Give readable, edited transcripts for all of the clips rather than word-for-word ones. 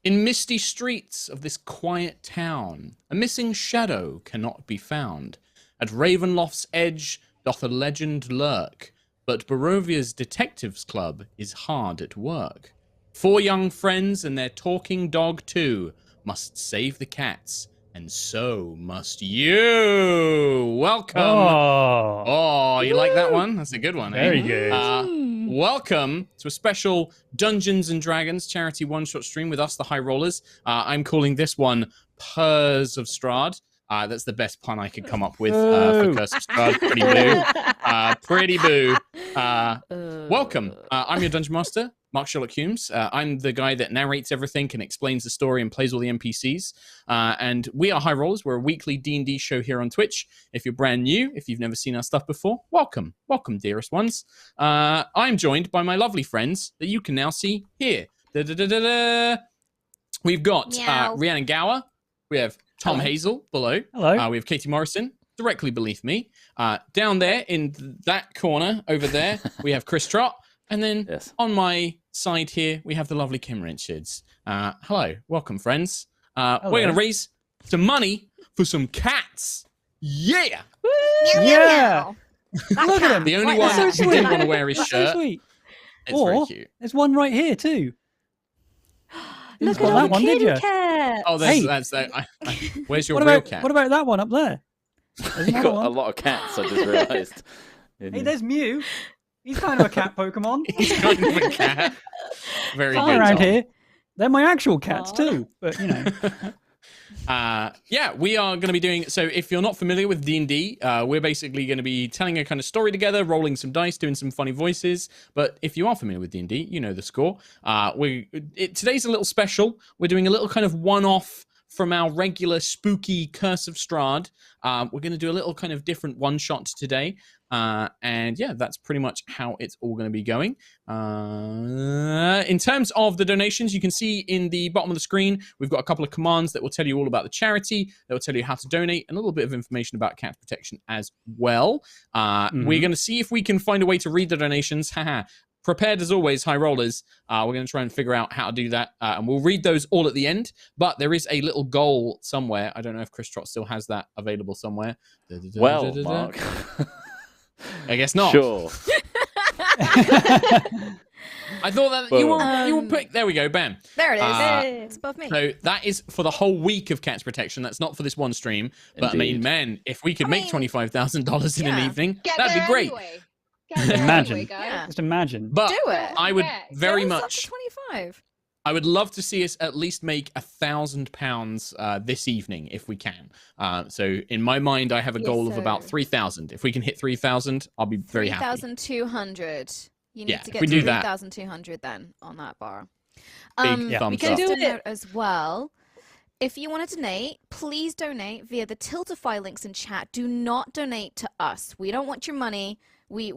In misty streets of this quiet town, a missing shadow cannot be found. At Ravenloft's edge doth a legend lurk, but Barovia's Detectives Club is hard at work. 4 young friends and their talking dog too must save the cats, and so must you. Welcome. Oh, you like that one? That's a good one, Very eh? good. Welcome to a special Dungeons and Dragons charity one-shot stream with us, the High Rollers. I'm calling this one Purrs of Strahd. That's the best pun I could come up with for Curse of Strahd. Pretty boo. Welcome. I'm your Dungeon Master, Mark Sherlock Humes. I'm the guy that narrates everything and explains the story and plays all the NPCs. And we are High Rollers. We're a weekly D&D show here on Twitch. If you're brand new, if you've never seen our stuff before, welcome. Welcome, dearest ones. I'm joined by my lovely friends that you can now see here. We've got Rhiannon Gower. We have Tom Hazel below. Hello. We have Katie Morrison directly beneath me. Down there in that corner over there, we have Chris Trott. And then on my side here, we have the lovely Kim Richards. Hello. Welcome, friends. We're going to raise some money for some cats. Yeah. Yeah. Look at him. The only one who didn't want to wear his shirt. So sweet. It's very cute. There's one right here, too. Look got at that one, did you? cat. Oh, that's where's your real cat? What about that one up there? You've got a lot of cats, I just realised. Hey, there's Mew. He's kind of a cat Pokemon. He's kind of a cat. Very good. Around here. They're my actual cats, too. But, you know. We are going to be doing, so if you're not familiar with D&D, we're basically going to be telling a kind of story together, rolling some dice, doing some funny voices. But if you are familiar with D&D, you know the score. Today's a little special. We're doing a little kind of one-off from our regular spooky Curse of Strahd. We're going to do a little kind of different one-shot today. That's pretty much how it's all going to be going. In terms of the donations, you can see in the bottom of the screen, we've got a couple of commands that will tell you all about the charity, that will tell you how to donate, and a little bit of information about cat protection as well. We're going to see if we can find a way to read the donations. Prepared as always, High Rollers. We're going to try and figure out how to do that, and we'll read those all at the end. But there is a little goal somewhere. I don't know if Chris Trott still has that available somewhere. Well, Mark. I guess not. Sure. I thought that you were put. There we go, bam. There it is. It's above me. So that is for the whole week of Cats Protection. That's not for this one stream. But I mean, man, if we could make $25,000 in an evening, that'd be great. Anyway. Imagine. Just imagine. But do it. I would very Get us up much. to 25. I would love to see us at least make £1,000 this evening if we can. So in my mind, I have a goal of about 3,000. If we can hit 3,000, I'll be very happy. 3,200. You need to get we to do that. 3,200 then on that bar. Big thumbs we can up. do it as well. If you want to donate, please donate via the Tiltify links in chat. Do not donate to us. We don't want your money. We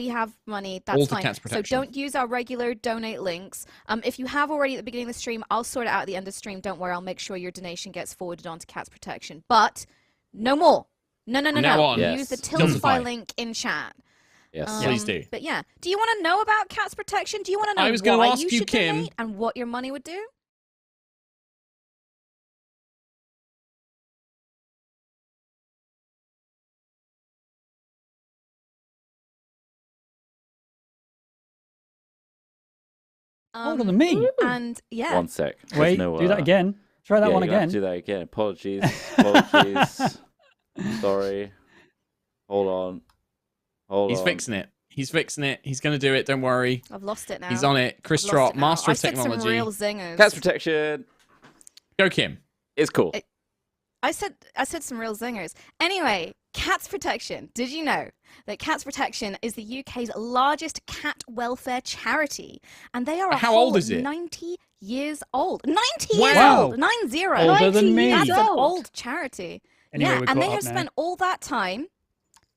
have money. That's All to fine. Cats So Protection. don't use our regular donate links. If you have already at the beginning of the stream, I'll sort it out at the end of the stream. Don't worry. I'll make sure your donation gets forwarded on to Cats Protection. But no more. No. Now on. Use the Tiltify link in chat. Yes. Please do. But yeah, do you want to know about Cats Protection? Do you want to know I was gonna why ask you you, should Kim. donate and what your money would do? Older than me. And yeah. One sec. There's Wait, no, do that again. Try that one you're gonna have again. to do that again. Apologies. Sorry. Hold on. He's fixing it. He's going to do it. Don't worry. I've lost it now. He's on it. Chris I've lost Trott, it now. master of I said technology. some real zingers. Cats Protection. Go, Kim. It's cool. I said some real zingers. Anyway, Cats Protection. Did you know that Cats Protection is the UK's largest cat welfare charity? And they are a How whole old is it? 90 years old. 90 years Wow. old. 90. Older than me. That's an old charity. Anyway, yeah, we're and they caught have up now. spent all that time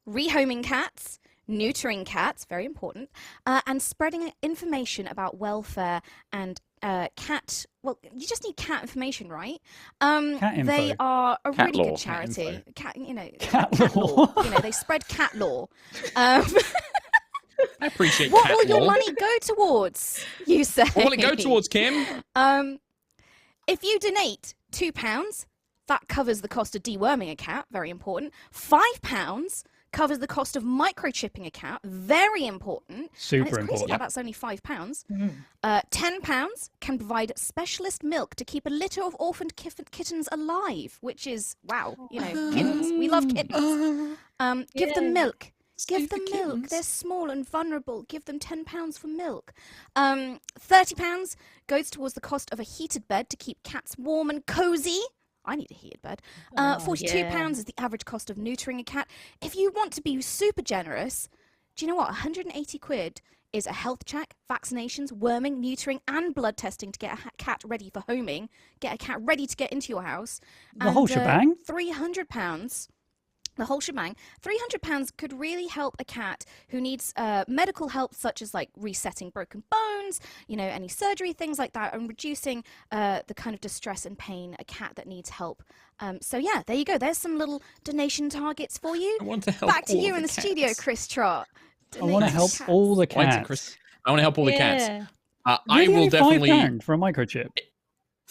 rehoming cats, neutering cats, very important, and spreading information about welfare and cat. Well, you just need cat information, right? Cat info. They are a Cat really law. good charity. Cat Cat law. You know, they spread cat law. I appreciate What cat will your law. money go towards? You say. What will it go towards, Kim? If you donate £2, that covers the cost of deworming a cat, very important. £5 covers the cost of microchipping a cat, very important. Super and it's crazy important. that that's only £5. £10 can provide specialist milk to keep a litter of orphaned kittens alive, which is, wow, kittens. We love kittens. Give them milk. Give them milk. Kittens. They're small and vulnerable. Give them £10 for milk. £30 goes towards the cost of a heated bed to keep cats warm and cozy. I need a heated bed. £42 is the average cost of neutering a cat. If you want to be super generous, do you know what? 180 quid is a health check, vaccinations, worming, neutering, and blood testing to get a cat ready for homing, get a cat ready to get into your house. The whole shebang? £300. The whole shebang. £300 could really help a cat who needs medical help, such as like resetting broken bones, any surgery, things like that, and reducing the kind of distress and pain a cat that needs help. So yeah, there you go. There's some little donation targets for you. I want to help Back to all you of in the cats. studio, Chris Trott. I want to help all the Why is it cats. Chris? I want to help all the cats. I Really, will only definitely £5 for a microchip.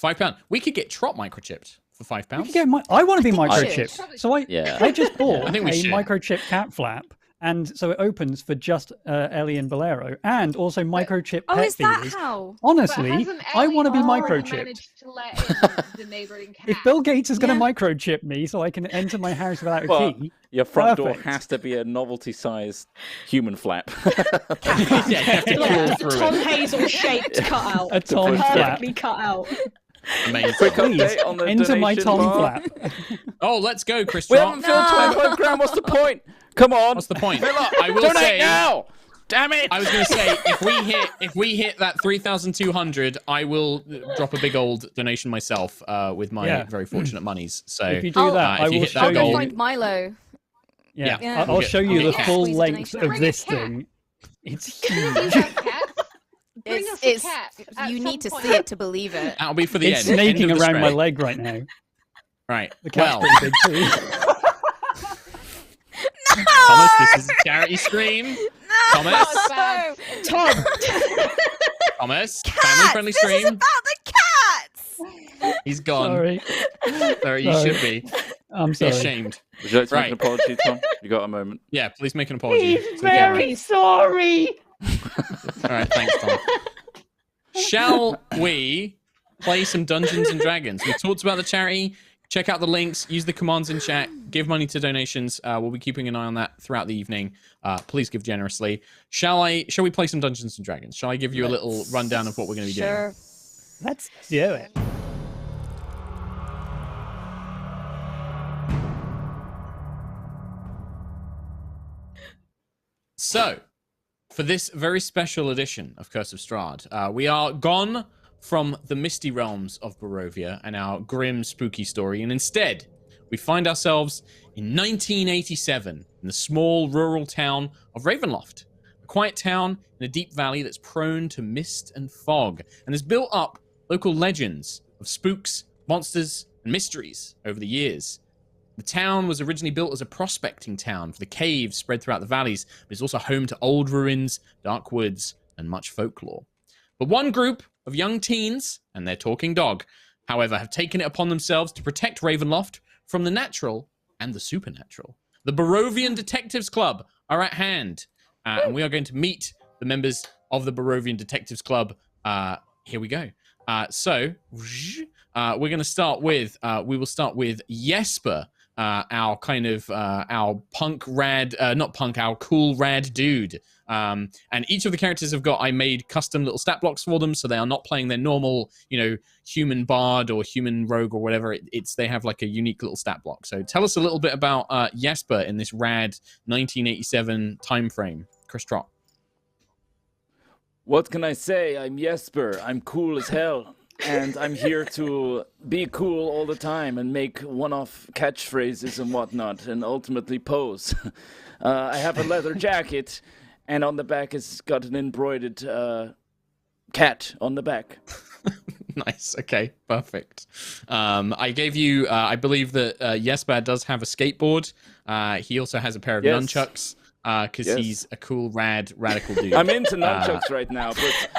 £5. We could get Trot microchipped for £5. You could get I want to be think we microchipped. should. So I just bought I think a we should. microchip cat flap, and so it opens for just Ellie and Valero, and also microchip Oh, pet is that feeders. how? Honestly, I want to be already microchipped. managed to let in the neighbouring cat. If Bill Gates is going to Yeah. microchip me so I can enter my house without a Well, key, Your front door Perfect. has to be a novelty-sized human flap. Yeah, you have to crawl a through Tom it. Hazel shaped cutout. a Tom flap. Perfectly cut out. Amazing. Quick Please, update on the enter my donation Tom bar. flap. Oh, let's go, Chris We Trot. haven't filled 25 grand. What's the point? Come on. What's the point? Fill up. I will Donate say now. Damn it. I was going to say if we hit that 3,200, I will drop a big old donation myself with my very fortunate monies. So If you do Oh, that, if I you will hit that show I'll go you. find Milo. Yeah, Yeah. I'll We'll show get- you we'll the get full squeeze a length donation. of Bring a this cat. thing. It's Do you huge. have cats? Bring us a It's cat. At you some need to point. see it to believe it. that'll be for the It's end. End snaking of the around my spread. leg right now. Right. The cat's Well, pretty big too. Thomas, this is a charity stream. Thomas, That's bad. Tom, Thomas, cats! family-friendly This is stream. about the cats! He's gone. Sorry. Sorry, you Sorry. should be. I'm Be sorry. ashamed. Would you like to make Right. an apology, Tom? You got a moment. Yeah, please make an apology. to He's the camera. very sorry. All right, thanks, Tom. Shall we play some Dungeons and Dragons? We talked about the charity. Check out the links. Use the commands in chat. Give money to donations. We'll be keeping an eye on that throughout the evening. Please give generously. Shall we play some Dungeons and Dragons? Shall I give you a little rundown of what we're going to be doing? Sure. Let's do it. So, for this very special edition of Curse of Strahd, we are gone from the misty realms of Barovia and our grim, spooky story, and instead, we find ourselves in 1987 in the small rural town of Ravenloft, a quiet town in a deep valley that's prone to mist and fog, and has built up local legends of spooks, monsters, and mysteries over the years. The town was originally built as a prospecting town for the caves spread throughout the valleys, but it's also home to old ruins, dark woods, and much folklore. But one group of young teens and their talking dog, however, have taken it upon themselves to protect Ravenloft from the natural and the supernatural. The Barovian Detectives Club are at hand, and we are going to meet the members of the Barovian Detectives Club. Here we go. So we're going to start with, we will start with Jesper, our kind of, our punk rad, not punk, our cool rad dude. And each of the characters have got, I made custom little stat blocks for them, so they are not playing their normal, human bard or human rogue or whatever. They have like a unique little stat block. So tell us a little bit about Jesper in this rad 1987 time frame. Chris Trott. What can I say? I'm Jesper. I'm cool as hell. And I'm here to be cool all the time and make one-off catchphrases and whatnot and ultimately pose. I have a leather jacket, and on the back it's got an embroidered cat on the back. Nice. Okay. Perfect. I gave you. I believe that Jesper does have a skateboard. He also has a pair of Yes. nunchucks because Yes. he's a cool, radical dude. I'm into nunchucks right now, but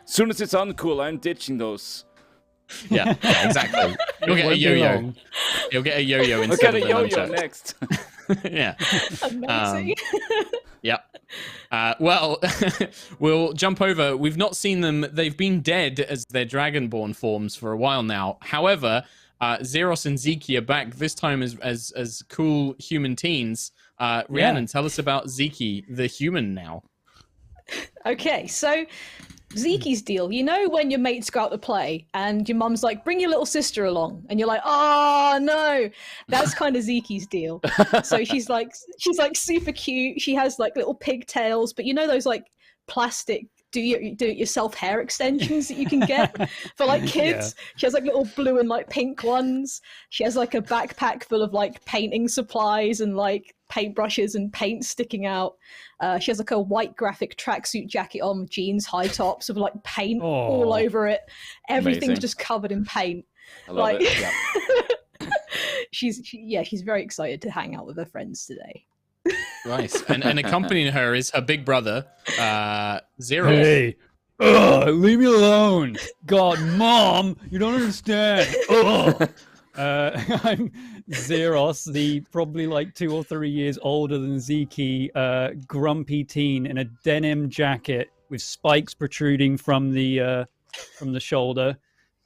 as soon as it's uncool, I'm ditching those. Yeah, exactly. You'll get a Won't be yo-yo. long. You'll get a yo-yo Look instead at of a a yo-yo nunchuck. next. Yeah. Amazing. Yep. Well, we'll jump over. We've not seen them. They've been dead as their Dragonborn forms for a while now. However, Zeros and Zeki are back, this time as cool human teens. Rhiannon, tell us about Zeki, the human now. Okay, so Zeki's deal. You know when your mates go out to play and your mum's like, bring your little sister along, and you're like, oh no. That's kind of Zeki's deal. So she's like super cute. She has like little pigtails, but you know those like plastic do it yourself hair extensions that you can get for like kids. Yeah. She has like little blue and like pink ones. She has like a backpack full of like painting supplies and like paintbrushes and paint sticking out. She has like a white graphic tracksuit jacket on with jeans, high tops with like paint all over it. Everything's Amazing. just covered in paint. I love Like, it. Yeah. she's very excited to hang out with her friends today. Nice. And accompanying her is her big brother, Zeros. Hey, leave me alone. God, Mom, you don't understand. I'm Zeros, the probably like 2 or 3 years older than Zeki, grumpy teen in a denim jacket with spikes protruding from the shoulder.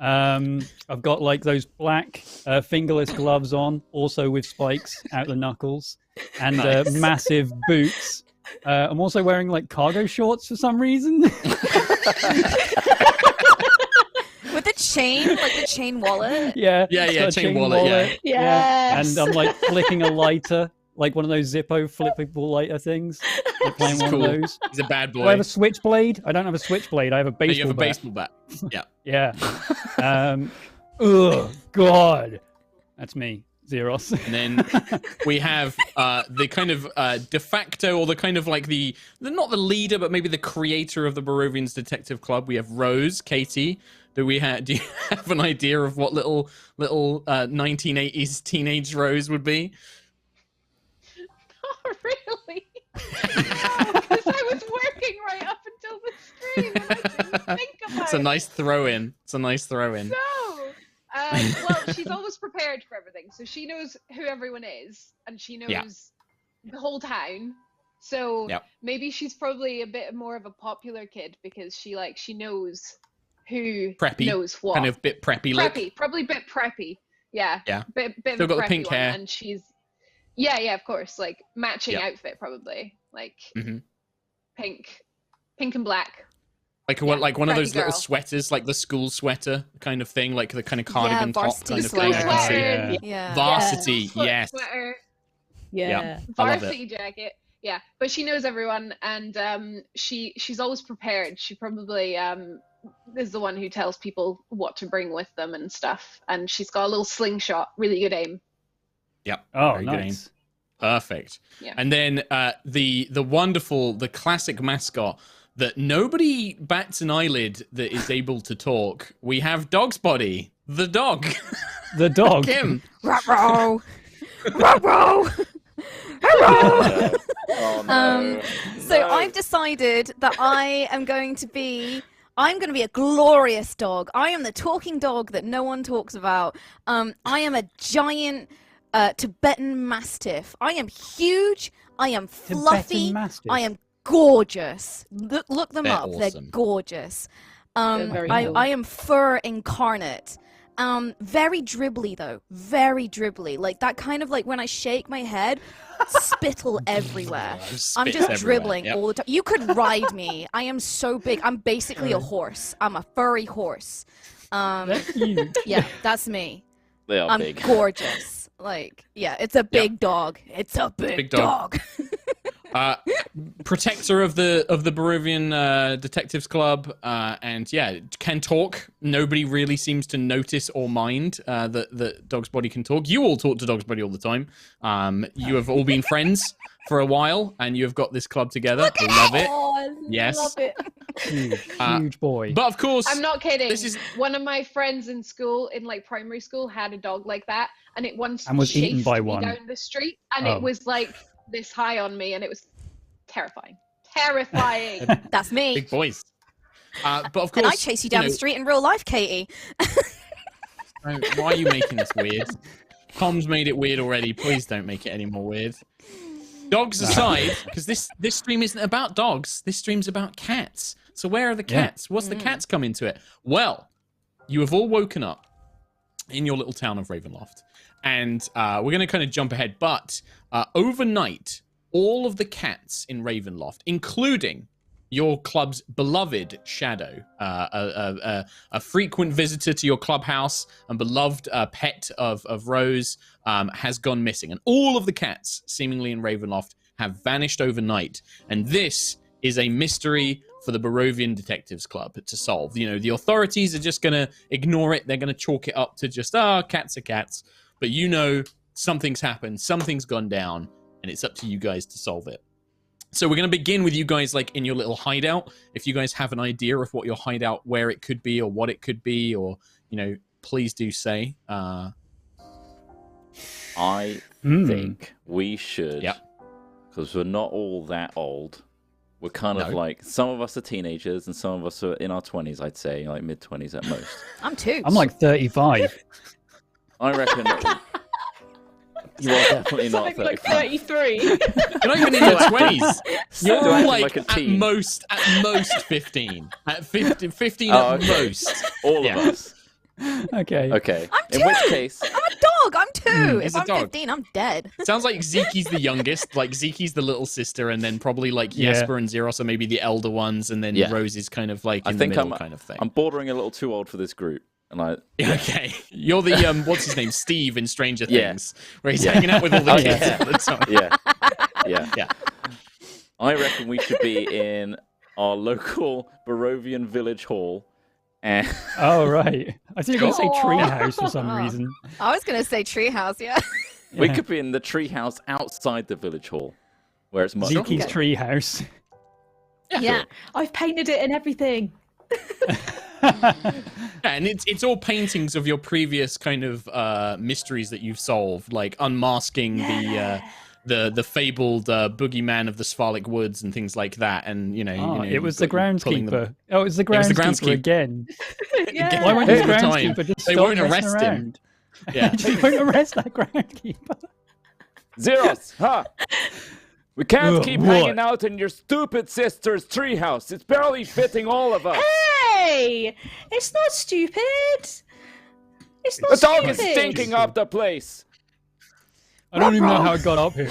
I've got like those black fingerless gloves on, also with spikes out the knuckles, and massive boots. I'm also wearing like cargo shorts for some reason. With the chain, like the chain wallet. Yeah, Yeah, it's yeah, got a chain wallet, yeah. And I'm like flicking a lighter, like one of those Zippo flippable lighter things. Like playing This is one of cool. those. He's a bad Do I have boy. a switchblade? I don't have a switchblade. I have a No, baseball you have a bat. baseball bat. Yeah. Yeah. Ugh, God. That's me, Zeros. And then we have the kind of de facto, or the kind of like the not the leader, but maybe the creator of the Barovians Detective Club. We have Rose, Katie. Do you have an idea of what little 1980s teenage Rose would be? Not really. Because I was working right up until the stream and I didn't think about It's a it. nice throw-in. It's a nice throw-in. No. Well, she's always prepared for everything. So she knows who everyone is and she knows the whole town. So maybe she's probably a bit more of a popular kid because she knows who Preppy. knows what. Kind of bit preppy look. Preppy, probably a bit preppy. Yeah. Yeah. Bit Still of got a the pink preppy one, hair. and she's yeah, of course, like matching Yep. outfit probably, like Mhm. pink and black. Like one of preppy those little girl. sweaters, like the school sweater kind of thing, like the kind of cardigan top varsity kind of thing. I sweater. can see. Yeah. Yeah. Varsity, Foot yes. Sweater, Yeah. I love it. varsity jacket. Yeah, but she knows everyone, and she's always prepared. She probably is the one who tells people what to bring with them and stuff. And she's got a little slingshot, really good aim. Yep. Oh, very good aim. nice. Perfect. Yeah. And then the wonderful, the classic mascot that nobody bats an eyelid that is able to talk. We have Dog's Body, the dog. The dog. Kim. Ruh-roh. Ruh-roh. Ruh-roh. Oh, no. So No. I've decided that I'm going to be a glorious dog. I am the talking dog that no one talks about. I am a giant Tibetan Mastiff. I am huge. I am fluffy. Tibetan Mastiff. I am gorgeous. Look them They're up. They're awesome. gorgeous. They're very cool. I am fur incarnate. Very dribbly though. Very dribbly. Like that kind of like when I shake my head, spittle everywhere. I'm Spits just everywhere, dribbling yep. all the time. You could ride me. I am so big. I'm basically a horse. I'm a furry horse. That's you. Yeah, that's me. They are I'm big. gorgeous. Like, yeah, it's a big dog. It's a big, Big dog. Protector of the Barovian Detectives Club, and yeah, can talk. Nobody really seems to notice or mind that Dog's Body can talk. You all talk to Dog's Body all the time. You have all been friends for a while, and you have got this club together. I love it. Oh, I Yes. love it. Huge boy. But of course, I'm not kidding. This is- One of my friends in school, in like primary school, had a dog like that, and it once And was eaten chased by me one. down the street, and Oh. it was like this high on me, and it was terrifying. Terrifying. That's me. big boys. But of course, And I chase you down the street in real life, Katie. Why are you making this weird? Tom's made it weird already. Please don't make it any more weird. Dogs aside, because this stream isn't about dogs. This stream's about cats. So where are the cats? What's the cats come into it? Well, you have all woken up in your little town of Ravenloft. And we're going to kind of jump ahead. But overnight, all of the cats in Ravenloft, including your club's beloved Shadow, a frequent visitor to your clubhouse and beloved pet of Rose, has gone missing. And all of the cats, seemingly in Ravenloft, have vanished overnight. And this is a mystery for the Barovian Detectives Club to solve. You know, the authorities are just going to ignore it. They're going to chalk it up to just, cats are cats. But you know something's happened, something's gone down, and it's up to you guys to solve it. So we're going to begin with you guys like in your little hideout. If you guys have an idea of what your hideout, where it could be or what it could be, or, you know, please do say. I think we should, because we're not all that old. We're kind of like, some of us are teenagers and some of us are in our 20s, I'd say, like mid-20s at most. I'm too. I'm like 35. I reckon you are definitely not 35. Like 33. You're not even in your 20s. You're acting like like a at teen. most 15. At 15 Oh, at okay. most. All of us. Okay. Okay. I'm In two. which case, I'm a dog. I'm two. He's If a I'm dog. 15, I'm dead. Sounds like Zeki's the youngest. Like Zeki's the little sister, and then probably like Yeah. Jesper and Zeros are maybe the elder ones, and then Rose is kind of like in the middle kind of thing. I'm bordering a little too old for this group. And Okay, you're the what's his name, Steve in Stranger Yeah. Things, where he's hanging out with all the kids yeah. all the time. Yeah. I reckon we should be in our local Barovian village hall. And Oh, right. I think you're going to say treehouse for some reason. I was gonna say treehouse. Yeah. we Yeah. could be in the treehouse outside the village hall, where it's much Zeki's cooler. treehouse. Yeah. I've painted it and everything. Yeah, and it's all paintings of your previous kind of mysteries that you've solved, like unmasking the fabled boogeyman of the Svalek Woods and things like that. And It was the pulling them- groundskeeper. Oh, it was the was the groundskeeper groundskeeper. again. Yeah. Why won't the All the time. groundskeeper just They stop won't messing arrest him. around? Yeah. They won't arrest that groundskeeper. Zeros, huh? We can't Ugh, keep what? hanging out in your stupid sister's treehouse. It's barely fitting all of us. Hey! It's not stupid. It's not The dog is stupid. stinking up the place. I don't even know how it got up here.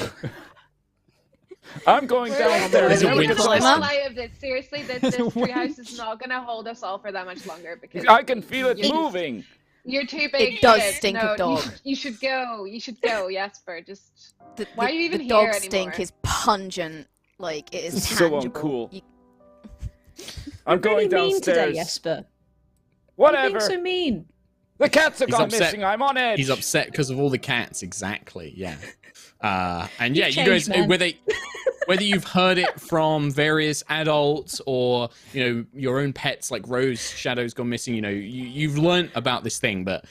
I'm going downstairs. There's a We're winch gonna system. pull out of this. Seriously, this treehouse is not gonna hold us all for that much longer because I can feel it You- moving. you're too big. It does kid. stink no, of dog. You should go. You should go, Jesper. Just Why are you even the here dog anymore? stink is pungent. Like it is This is so tangible. uncool. You- I'm You're really going mean today, downstairs. Jesper. You're Whatever. being so mean. The cats have He's gone upset. missing. I'm on edge. He's upset because of all the cats. Exactly. Yeah. And yeah, You've you guys, changed, man. whether you've heard it from various adults or your own pets, like Rose, Shadow's gone missing. You've learned about this thing, but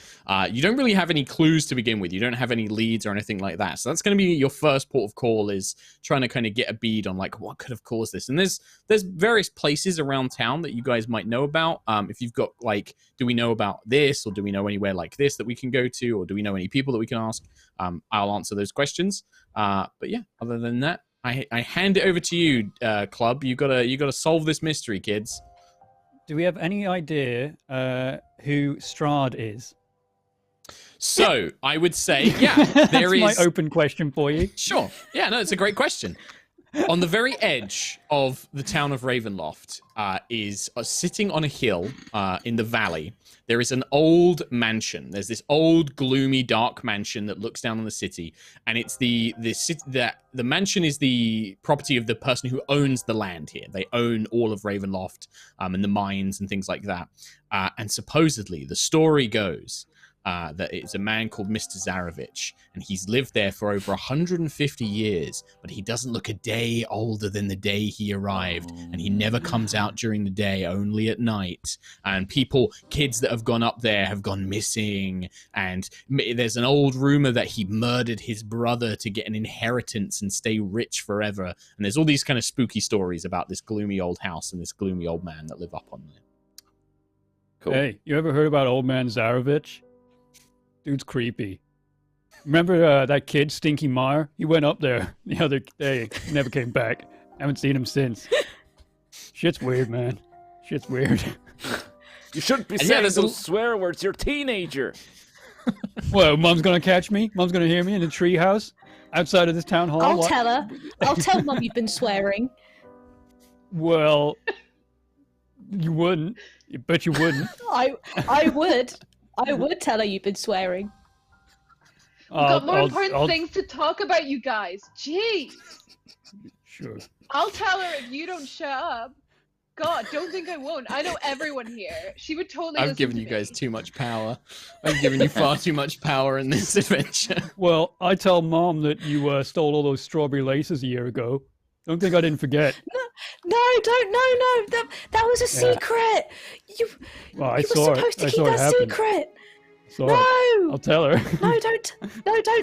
you don't really have any clues to begin with. You don't have any leads or anything like that. So that's going to be your first port of call, is trying to kind of get a bead on like what could have caused this. And there's various places around town that you guys might know about. If you've got like, do we know about this, or do we know anywhere like this that we can go to, or do we know any people that we can ask? I'll answer those questions. But yeah, other than that, I hand it over to you, Club. You gotta solve this mystery, kids. Do we have any idea who Strahd is? So I would say, yeah, there That's is. my open question for you. Sure. Yeah, no, it's a great question. On the very edge of the town of Ravenloft is sitting on a hill in the valley. There is an old mansion. There's this old, gloomy, dark mansion that looks down on the city, and it's the mansion is the property of the person who owns the land here. They own all of Ravenloft and the mines and things like that. And supposedly, the story goes that it's a man called Mr. Zarovich, and he's lived there for over 150 years, but he doesn't look a day older than the day he arrived, and he never comes out during the day, only at night. And kids that have gone up there have gone missing, and there's an old rumor that he murdered his brother to get an inheritance and stay rich forever. And there's all these kind of spooky stories about this gloomy old house and this gloomy old man that live up on there. Cool. Hey, you ever heard about old man Zarovich? Dude's creepy. Remember that kid, Stinky Meyer? He went up there the other day. Never came back. Haven't seen him since. Shit's weird, man. Shit's weird. You shouldn't be saying those swear words. You're a teenager. Well, Mom's gonna catch me. Mom's gonna hear me in the treehouse outside of this town hall. I'll tell her. I'll tell Mum you've been swearing. Well, you wouldn't. But you wouldn't. I would. I would tell her you've been swearing. We've got more important things to talk about, you guys. Jeez. Sure. I'll tell her if you don't shut up. God, don't think I won't. I know everyone here. She would totally. I've given you guys too much power. I've given you far too much power in this adventure. Well, I tell Mom that you stole all those strawberry laces a year ago. Don't think I didn't forget. No, don't. No. That was a secret. You were supposed to keep that secret. Sorry. No! I'll tell her. No, don't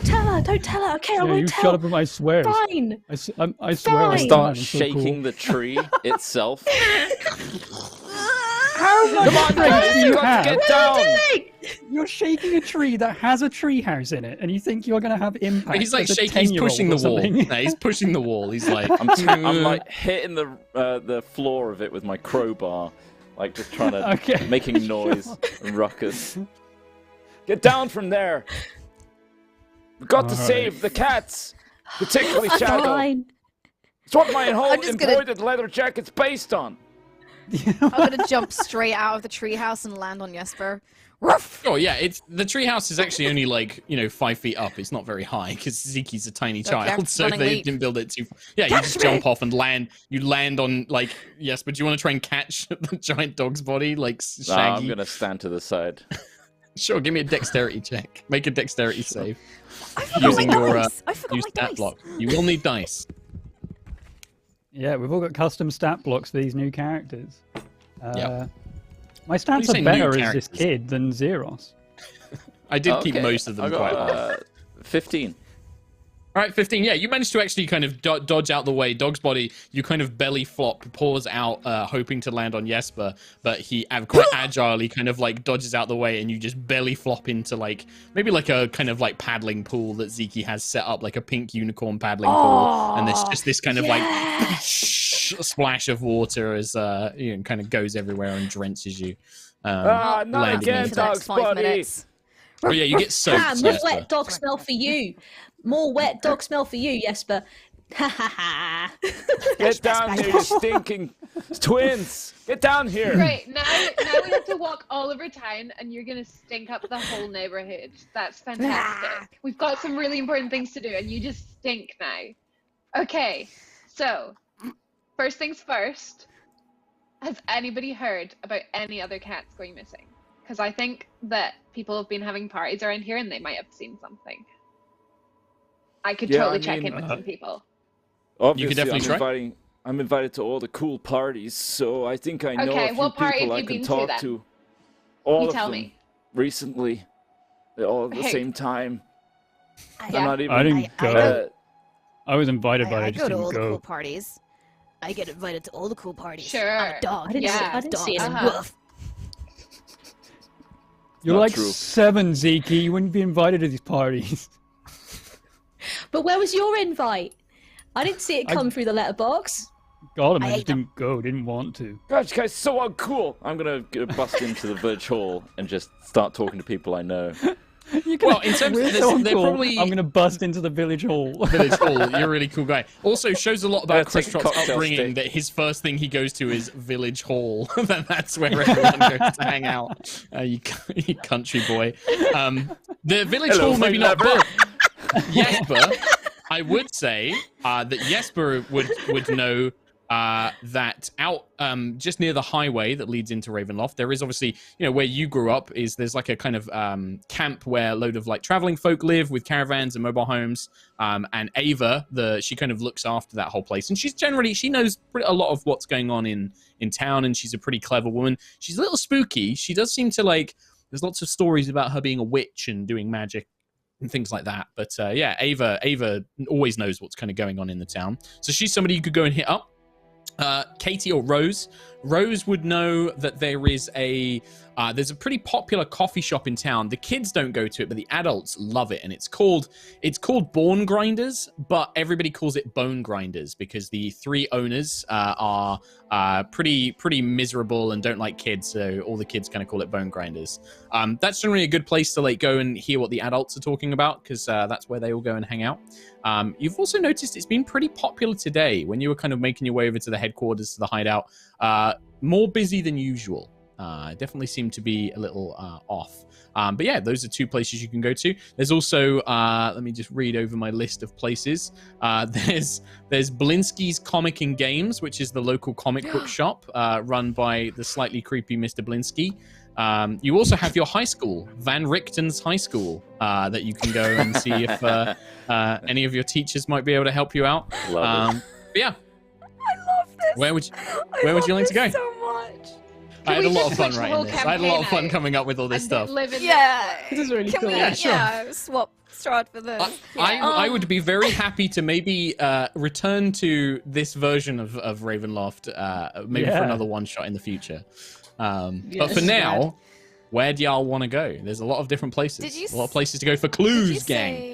tell her. Don't tell her. Okay, I won't you tell. Shut up and I swear. Fine. I swear. Fine. I start shaking the tree itself. How much strength do you have? Get down. You're shaking a tree that has a tree house in it, and you think you're going to have impact. He's like shaking. He's pushing the wall. No, he's pushing the wall. He's like, I'm like hitting the floor of it with my crowbar, like just trying to making noise and ruckus. Get down from there! We've got to save the cats, particularly Shadow. Fine. It's what my whole embroidered leather jacket's based on. I'm gonna jump straight out of the treehouse and land on Jesper. Ruff! Oh yeah, the treehouse is actually only like 5 feet up. It's not very high because Zeke's a tiny child, so they didn't build it too. Yeah, you just jump off and land. You land on Jesper. Do you want to try and catch the giant dog's body like Shaggy? No, I'm gonna stand to the side. Sure, give me a dexterity check. Make a dexterity save. I forgot my dice. Block. You will need dice. Yeah, we've all got custom stat blocks for these new characters. Yep. My stats are better as this kid than Zeros. I did keep most of them quite well. 15. All right, 15. Yeah, you managed to actually kind of dodge out the way. Dog's body, you kind of belly flop, paws out, hoping to land on Jesper, but he quite agilely kind of like dodges out the way, and you just belly flop into maybe a kind of kind pool that Zeke has set up, like a pink unicorn paddling pool, and there's just this kind of splash of water as kind of goes everywhere and drenches you. Not again, Dog's body. Oh yeah, you get soaked. More wet dog smell for you. More wet dog smell for you, Jesper. Ha ha ha. Get down here, you stinking twins. Get down here. Great. Now we have to walk all over town, and you're gonna stink up the whole neighborhood. That's fantastic. We've got some really important things to do, and you just stink now. Okay. So, first things first. Has anybody heard about any other cats going missing? Because I think that people have been having parties around here, and they might have seen something. I could totally check in with some people. Obviously, you could definitely try. I'm invited to all the cool parties, so I think I know a few people I can talk to. All of them recently, all at the same time. I didn't go. I was invited, but I just didn't go. I go to all the cool parties. I get invited to all the cool parties. Sure. I'm a dog. I didn't see it. Woof. You're like 7, Zeke. You wouldn't be invited to these parties. But where was your invite? I didn't see it come through the letterbox. Got him. I just didn't go. Didn't want to. Gosh, guys, so uncool. I'm gonna bust into the village hall and just start talking to people I know. Well, in terms of they're probably... I'm gonna bust into the village hall. Village hall. You're a really cool guy. Also shows a lot about Chris Trott's upbringing that his first thing he goes to is village hall. That's where everyone goes to hang out. You country boy. The village hall maybe not, but Jesper, I would say that Jesper would know that out just near the highway that leads into Ravenloft, there is obviously, where you grew up there's like a kind of camp where a load of traveling folk live with caravans and mobile homes, and Ava, she kind of looks after that whole place, and she knows a lot of what's going on in town, and she's a pretty clever woman. She's a little spooky. She does seem to there's lots of stories about her being a witch and doing magic and things like that, but Ava always knows what's kind of going on in the town, so she's somebody you could go and hit up. Katie or Rose Rose would know that there's a pretty popular coffee shop in town. The kids don't go to it, but the adults love it, and it's called Born Grinders, but everybody calls it Bone Grinders because the 3 owners are pretty miserable and don't like kids, so all the kids kind of call it Bone Grinders. That's generally a good place to like go and hear what the adults are talking about because that's where they all go and hang out. You've also noticed it's been pretty popular today when you were kind of making your way over to the headquarters, to the hideout. More busy than usual. Definitely seem to be a little off. But yeah, those are 2 places you can go to. There's also, let me just read over my list of places. There's Blinsky's Comic and Games, which is the local comic book shop run by the slightly creepy Mr. Blinsky. You also have your high school, Van Richten's High School, that you can go and see if any of your teachers might be able to help you out. Love it. But yeah. I love this. Where would you like to go? So much. I had we a lot just of fun switch the writing whole this. I had a lot of fun campaign coming up with all this And stuff. live in Yeah. This is really Can cool. we swap Strahd for this? I would be very happy to maybe return to this version of Ravenloft maybe for another one shot in the future. But for now, where do y'all want to go? There's a lot of different places. A lot of places to go for clues, gang.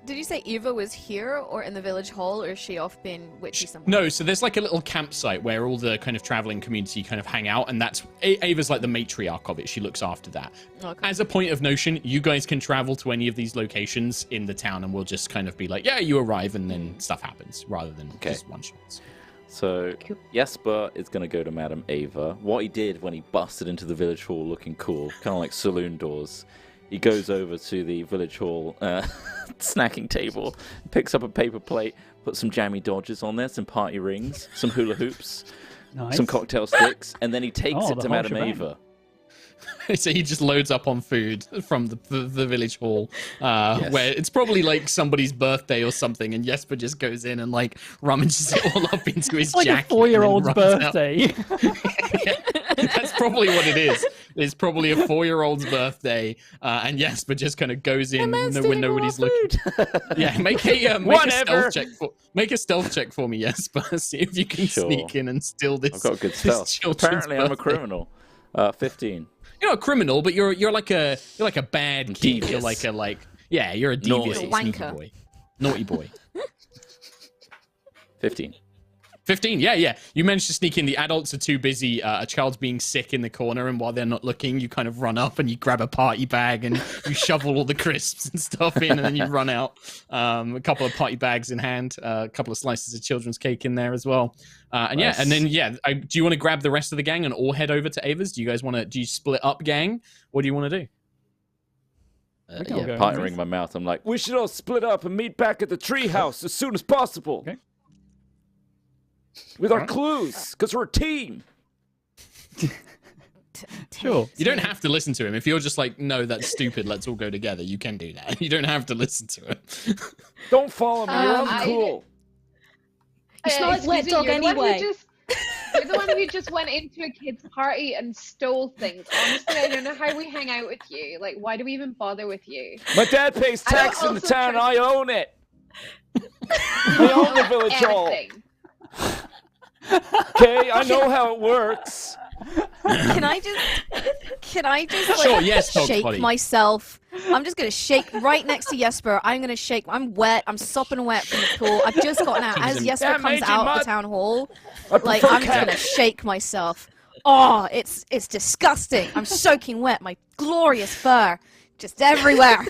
Did you say Eva was here or in the village hall, or is she off being witchy somewhere? No, so there's like a little campsite where all the kind of traveling community kind of hang out, and that's Ava's like the matriarch of it. She looks after that. Okay. As a point of notion, you guys can travel to any of these locations in the town, and we'll just kind of be like, yeah, you arrive, and then stuff happens, rather than just one shots. So Jesper is going to go to Madame Ava. What he did when he busted into the village hall looking cool, kind of like saloon doors, he goes over to the village hall snacking table, picks up a paper plate, puts some jammy dodgers on there, some party rings, some hula hoops, some cocktail sticks, and then he takes it to Madame Ava. So he just loads up on food from the village hall, where it's probably like somebody's birthday or something, and Jesper just goes in and like rummages it all up into his jacket. Like a 4-year-old's birthday. That's probably what it is. It's probably a 4-year-old's birthday, and Jesper just kind of goes in when nobody's looking. Yeah, make a stealth check for me, Jesper. See if you can sneak in and steal this. I've got good stealth. Apparently, I'm a criminal. 15. You're not a criminal, but you're like a bad kid. Devious. You're a devious wanker. sneaky boy. Naughty boy. 15. 15, yeah. You managed to sneak in. The adults are too busy. A child's being sick in the corner, and while they're not looking, you kind of run up and you grab a party bag and you shovel all the crisps and stuff in, and then you run out. A couple of party bags in hand, a couple of slices of children's cake in there as well. Do you want to grab the rest of the gang and all head over to Ava's? Do you split up, gang? What do you want to do? Partnering my mouth, I'm like, we should all split up and meet back at the treehouse as soon as possible. Okay. With our clues, because we're a team. Sure. You don't have to listen to him. If you're just like, no, that's stupid, let's all go together, you can do that. You don't have to listen to it. Don't follow me, you're uncool. It's not wet dog anyway. You're the one who just went into a kid's party and stole things. Honestly, I don't know how we hang out with you. Like, why do we even bother with you? My dad pays tax in the town, I own it. I own the village hall. Okay, I know how it works. Can I just Sure, yes, shake buddy. myself? I'm just gonna shake right next to Jesper. I'm gonna shake. I'm wet. I'm sopping wet from the pool. I've just gotten out. As Jesper comes out of the town hall, like I'm just gonna shake myself. Oh, it's disgusting. I'm soaking wet. My glorious fur, just everywhere.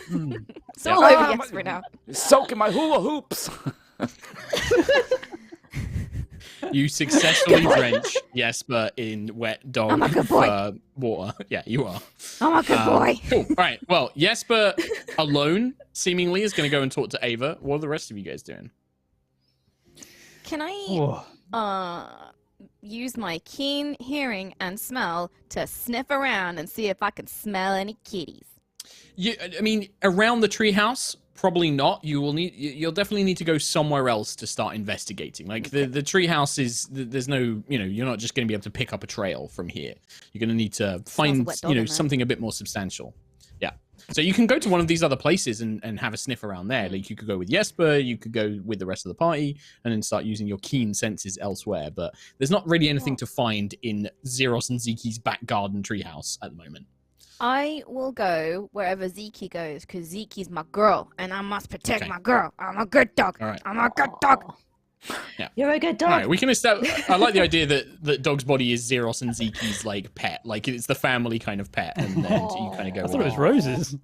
It's all over Jesper now. Soaking my hula hoops. You successfully drench Jesper in wet dog water. Yeah, you are. I'm a good boy. Cool. All right. Well, Jesper alone seemingly is going to go and talk to Ava. What are the rest of you guys doing? Can I use my keen hearing and smell to sniff around and see if I can smell any kitties? Around the treehouse, probably not. You'll definitely need to go somewhere else to start investigating. Like the treehouse is, there's no, you're not just going to be able to pick up a trail from here. You're going to need to find, something a bit more substantial. Yeah. So you can go to one of these other places and have a sniff around there. Like you could go with Jesper, you could go with the rest of the party, and then start using your keen senses elsewhere. But there's not really anything to find in Zeros and Zeki's back garden treehouse at the moment. I will go wherever Zeke goes because Zeke's my girl, and I must protect my girl. I'm a good dog. All right. I'm a good dog. Yeah. You're a good dog. All right, we can establish. I like the idea that Dog's Body is Zeros and Zeki's like pet, like it's the family kind of pet, and then you kind of go. I thought it was Roses.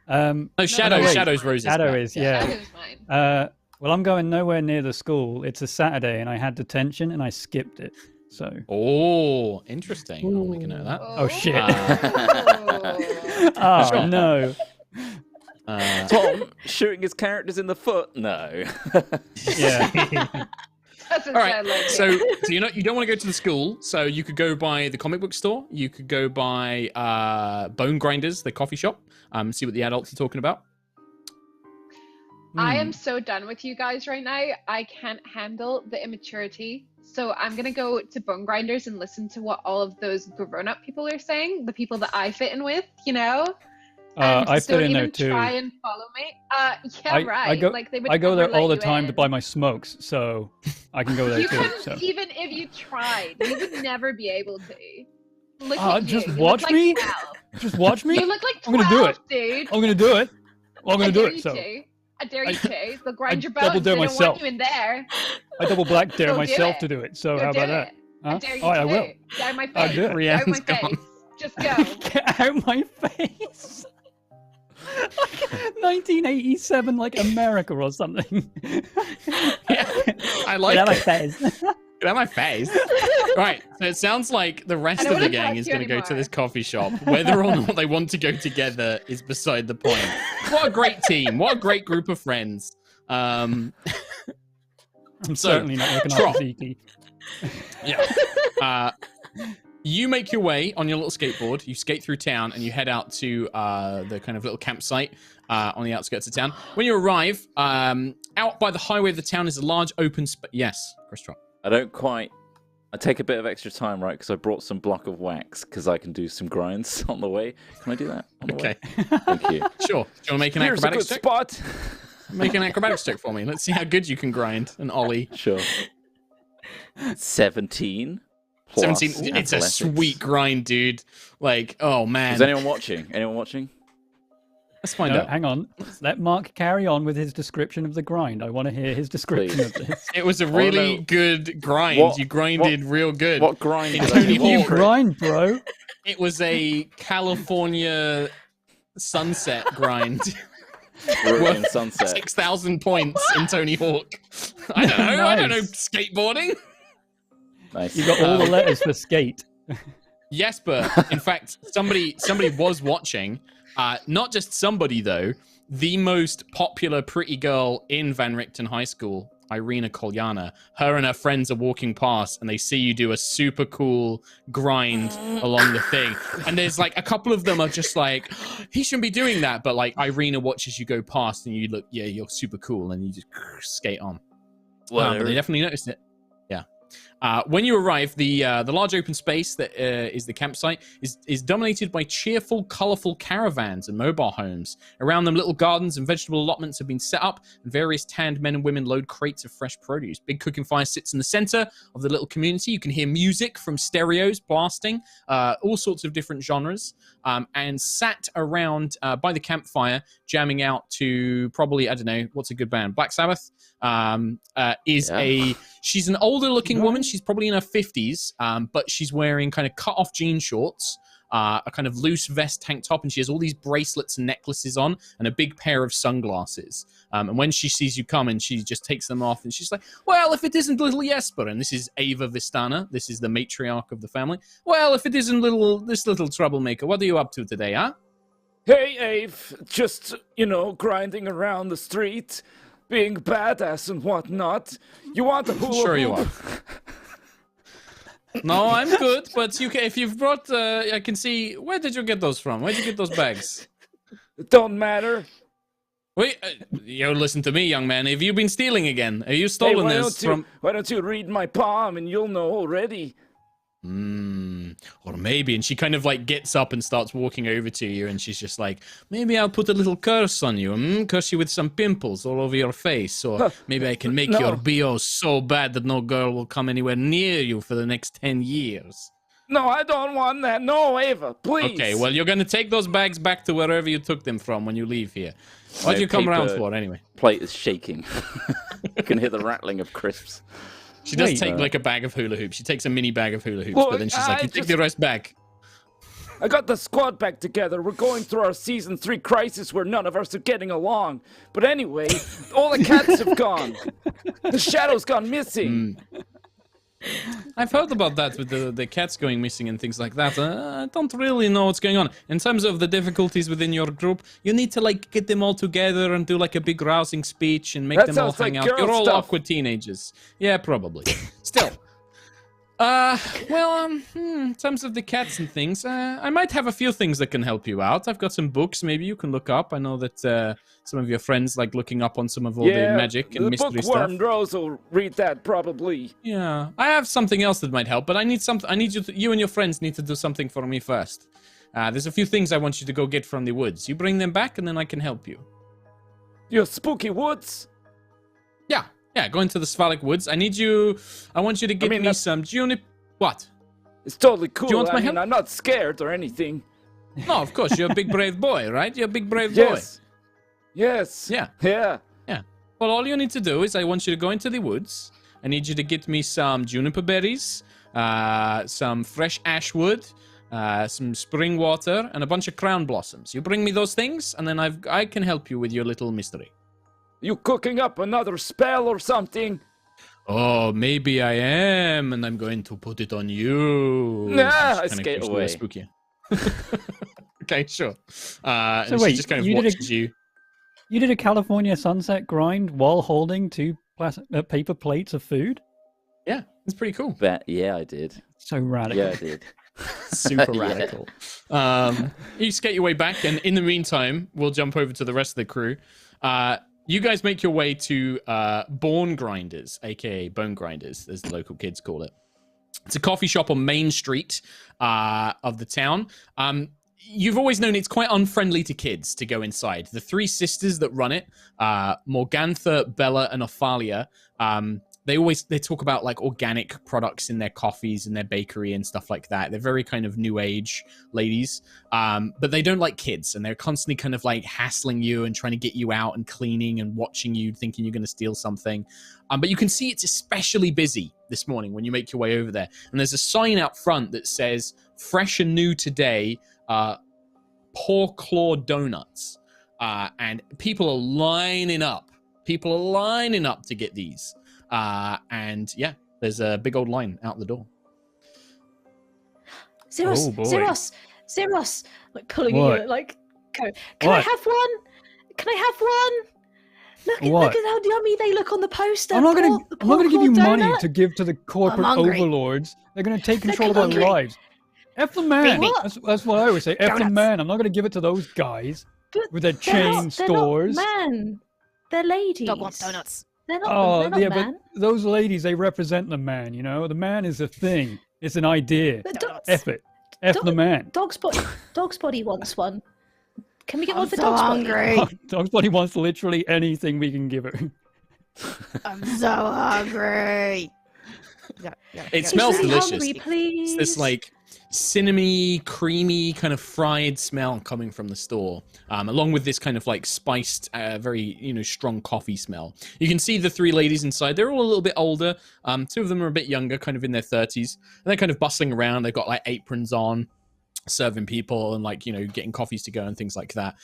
No, Shadow. wait. Shadow's Roses. Shadow pet. is, yeah. Shadow's mine. Well, I'm going nowhere near the school. It's a Saturday, and I had detention, and I skipped it. So. Oh, interesting. I'll make a note of that. Oh shit! Oh. Oh Sure. no! Tom shooting his characters in the foot? No. Yeah. Doesn't All right. sound like So, it. you don't want to go to the school, so you could go by the comic book store. You could go by Bone Grinders, the coffee shop. See what the adults are talking about. I am so done with you guys right now. I can't handle the immaturity. So I'm gonna go to Bone Grinders and listen to what all of those grown-up people are saying, the people that I fit in with, you know. And I just fit don't in there even too. Try and follow me. Yeah, right. I go, like they would I go never there all the let you time in. to buy my smokes, so I can go there You too. couldn't, So. even if you tried, you would never be able to. Look Ah, at just you. watch look me? Like 12. Just watch me. You look like 12, I'm gonna do it. dude. I'm gonna do it. Well, I'm I gonna do dare it. you So to. I dare you to. They'll grind your double bones. dare They don't myself. want you in there. I double black dare Go do myself it. to do it. So Go how do about it. that? I Huh? dare you All right, to. I will. Get out of my I'll face. do it. Get out of Rianne's my gone. face. Just go. Get out my face. Like 1987, like America or something. I like Get out my it. face. Get out of my face. Right. So it sounds like the rest I don't of the wanna talk gang to is you going to go to anymore. this coffee shop. Whether or not they want to go together is beside the point. What a great team. What a great group of friends. I'm So, certainly not looking Trot. after Zeke. Yeah. You make your way on your little skateboard. You skate through town and you head out to the kind of little campsite on the outskirts of town. When you arrive, out by the highway of the town is a large open space. Yes, Chris Trot. I take a bit of extra time, right? Because I brought some block of wax because I can do some grinds on the way. Can I do that? On the Okay. Way? Thank you. Sure. Do you want to make an Here's a acrobatics good check? spot. Make an acrobatics check for me. Let's see how good you can grind and ollie. Sure. 17. plus 17. It's a athletics. sweet grind, dude. Like, oh man. Is anyone watching? Anyone watching? Let's find No, out. hang on. Let Mark carry on with his description of the grind. I want to hear his description Please. of this. It was a wanna really know good grind. what- you grinded real good. What grind? It's did I Tony do? Hawk. You grind, bro. It was a California sunset grind. Brilliant sunset. 6,000 points in Tony Hawk. I don't know. I don't know Nice. skateboarding. Nice. You got all the letters for skate. Yes, but in fact, somebody was watching. Not just somebody though. The most popular pretty girl in Van Richten High School, Irina Kolyana. Her and her friends are walking past, and they see you do a super cool grind along the thing. And there's like a couple of them are just like, he shouldn't be doing that. But like Irina watches you go past, and you look, yeah, you're super cool, and you just skate on. But they definitely noticed it. Yeah. When you arrive, the large open space that is the campsite is dominated by cheerful, colorful caravans and mobile homes. Around them, little gardens and vegetable allotments have been set up, and various tanned men and women load crates of fresh produce. Big cooking fire sits in the center of the little community. You can hear music from stereos blasting, all sorts of different genres. And sat around by the campfire, jamming out to probably, I don't know, what's a good band? Black Sabbath she's an older looking woman. She's probably in her 50s, but she's wearing kind of cut off jean shorts, a kind of loose vest tank top, and she has all these bracelets and necklaces on and a big pair of sunglasses. And when she sees you coming, she just takes them off and she's like, well, if it isn't little Jesper, and this is Ava Vistana, this is the matriarch of the family. Well, if it isn't this little troublemaker, what are you up to today, huh? Hey, Ave, just, grinding around the street, being badass and whatnot. You want a hula Sure you are. hoop? No, I'm good, but if you've brought, I can see, where did you get those from? Where did you get those bags? It don't matter. Wait, listen to me, young man. Have you been stealing again? Have you stolen Hey, this from... why don't you read my palm and you'll know already? Or maybe, and she kind of like gets up and starts walking over to you, and she's just like, maybe I'll put a little curse on you, curse you with some pimples all over your face, or maybe I can make your BO so bad that no girl will come anywhere near you for the next 10 years. No, I don't want that. No, Ava, please. Okay, well, you're going to take those bags back to wherever you took them from when you leave here. What do you come around for, anyway? Plate is shaking. You can hear the rattling of crisps. She does take like a bag of hula hoops. She takes a mini bag of hula hoops, but then she's like, you take the rest back. I got the squad back together. We're going through our season 3 crisis where none of us are getting along. But anyway, all the cats have gone. The shadow's gone missing. I've heard about that with the cats going missing and things like that. I don't really know what's going on. In terms of the difficulties within your group, you need to like get them all together and do like a big rousing speech and make them all hang out. You're all awkward teenagers. Yeah, probably. Still. In terms of the cats and things, I might have a few things that can help you out. I've got some books maybe you can look up. I know that some of your friends like looking up on some of all the magic and mystery stuff. The bookworm Rose will read that probably. Yeah, I have something else that might help, but I need you and your friends need to do something for me first. There's a few things I want you to go get from the woods. You bring them back, and then I can help you. Your spooky woods? Yeah, go into the Svalak woods. I want you to get me some juniper. What? It's totally cool. Do you want my help? I'm not scared or anything. No, of course. You're a big, brave boy, right? You're a big, brave boy. Yes. Yeah. Yeah. Well, all you need to do is I want you to go into the woods. I need you to get me some juniper berries, some fresh ash wood, some spring water, and a bunch of crown blossoms. You bring me those things, and then I can help you with your little mystery. You cooking up another spell or something? Oh, maybe I am, and I'm going to put it on you. Nah, I skate away. Spooky. Okay, sure. So and wait, she just kind of watches you. You did a California sunset grind while holding 2 paper plates of food? Yeah, it's pretty cool. Yeah, I did. So radical. Yeah, I did. Super radical. You skate your way back, and in the meantime, we'll jump over to the rest of the crew. You guys make your way to Bone Grinders, aka Bone Grinders, as the local kids call it. It's a coffee shop on Main Street of the town. You've always known it's quite unfriendly to kids to go inside. The 3 sisters that run it, Morgantha, Bella, and Ophalia, they talk about like organic products in their coffees and their bakery and stuff like that. They're very kind of new age ladies, but they don't like kids, and they're constantly kind of like hassling you and trying to get you out and cleaning and watching you, thinking you're going to steal something. But you can see it's especially busy this morning when you make your way over there. And there's a sign out front that says "Fresh and new today, Paw Claw Donuts," and people are lining up. People are lining up to get these. And yeah, there's a big old line out the door. Zeros, like pulling What? you, like, can I have one? Can I have one? Look at how yummy they look on the poster. I'm not gonna give you money to give to the corporate hungry. overlords. They're gonna take control of our lives. F the man. That's what I always say. F the man. I'm not gonna give it to those guys with their chain stores. They're not man. They're ladies. Dog wants donuts. They're not man. But those ladies, they represent the man, you know? The man is a thing. It's an idea. F it. F the man. Dog's body wants one. Can we get I'm one for so Dog's hungry. body? Dog's body wants literally anything we can give her. I'm so hungry. It smells really delicious. hungry, please. It's this like cinnamony, creamy kind of fried smell coming from the store, along with this kind of like spiced, very strong coffee smell. You can see the 3 ladies inside. They're all a little bit older. 2 of them are a bit younger, kind of in their 30s, and they're kind of bustling around. They've got like aprons on, serving people and like getting coffees to go and things like that.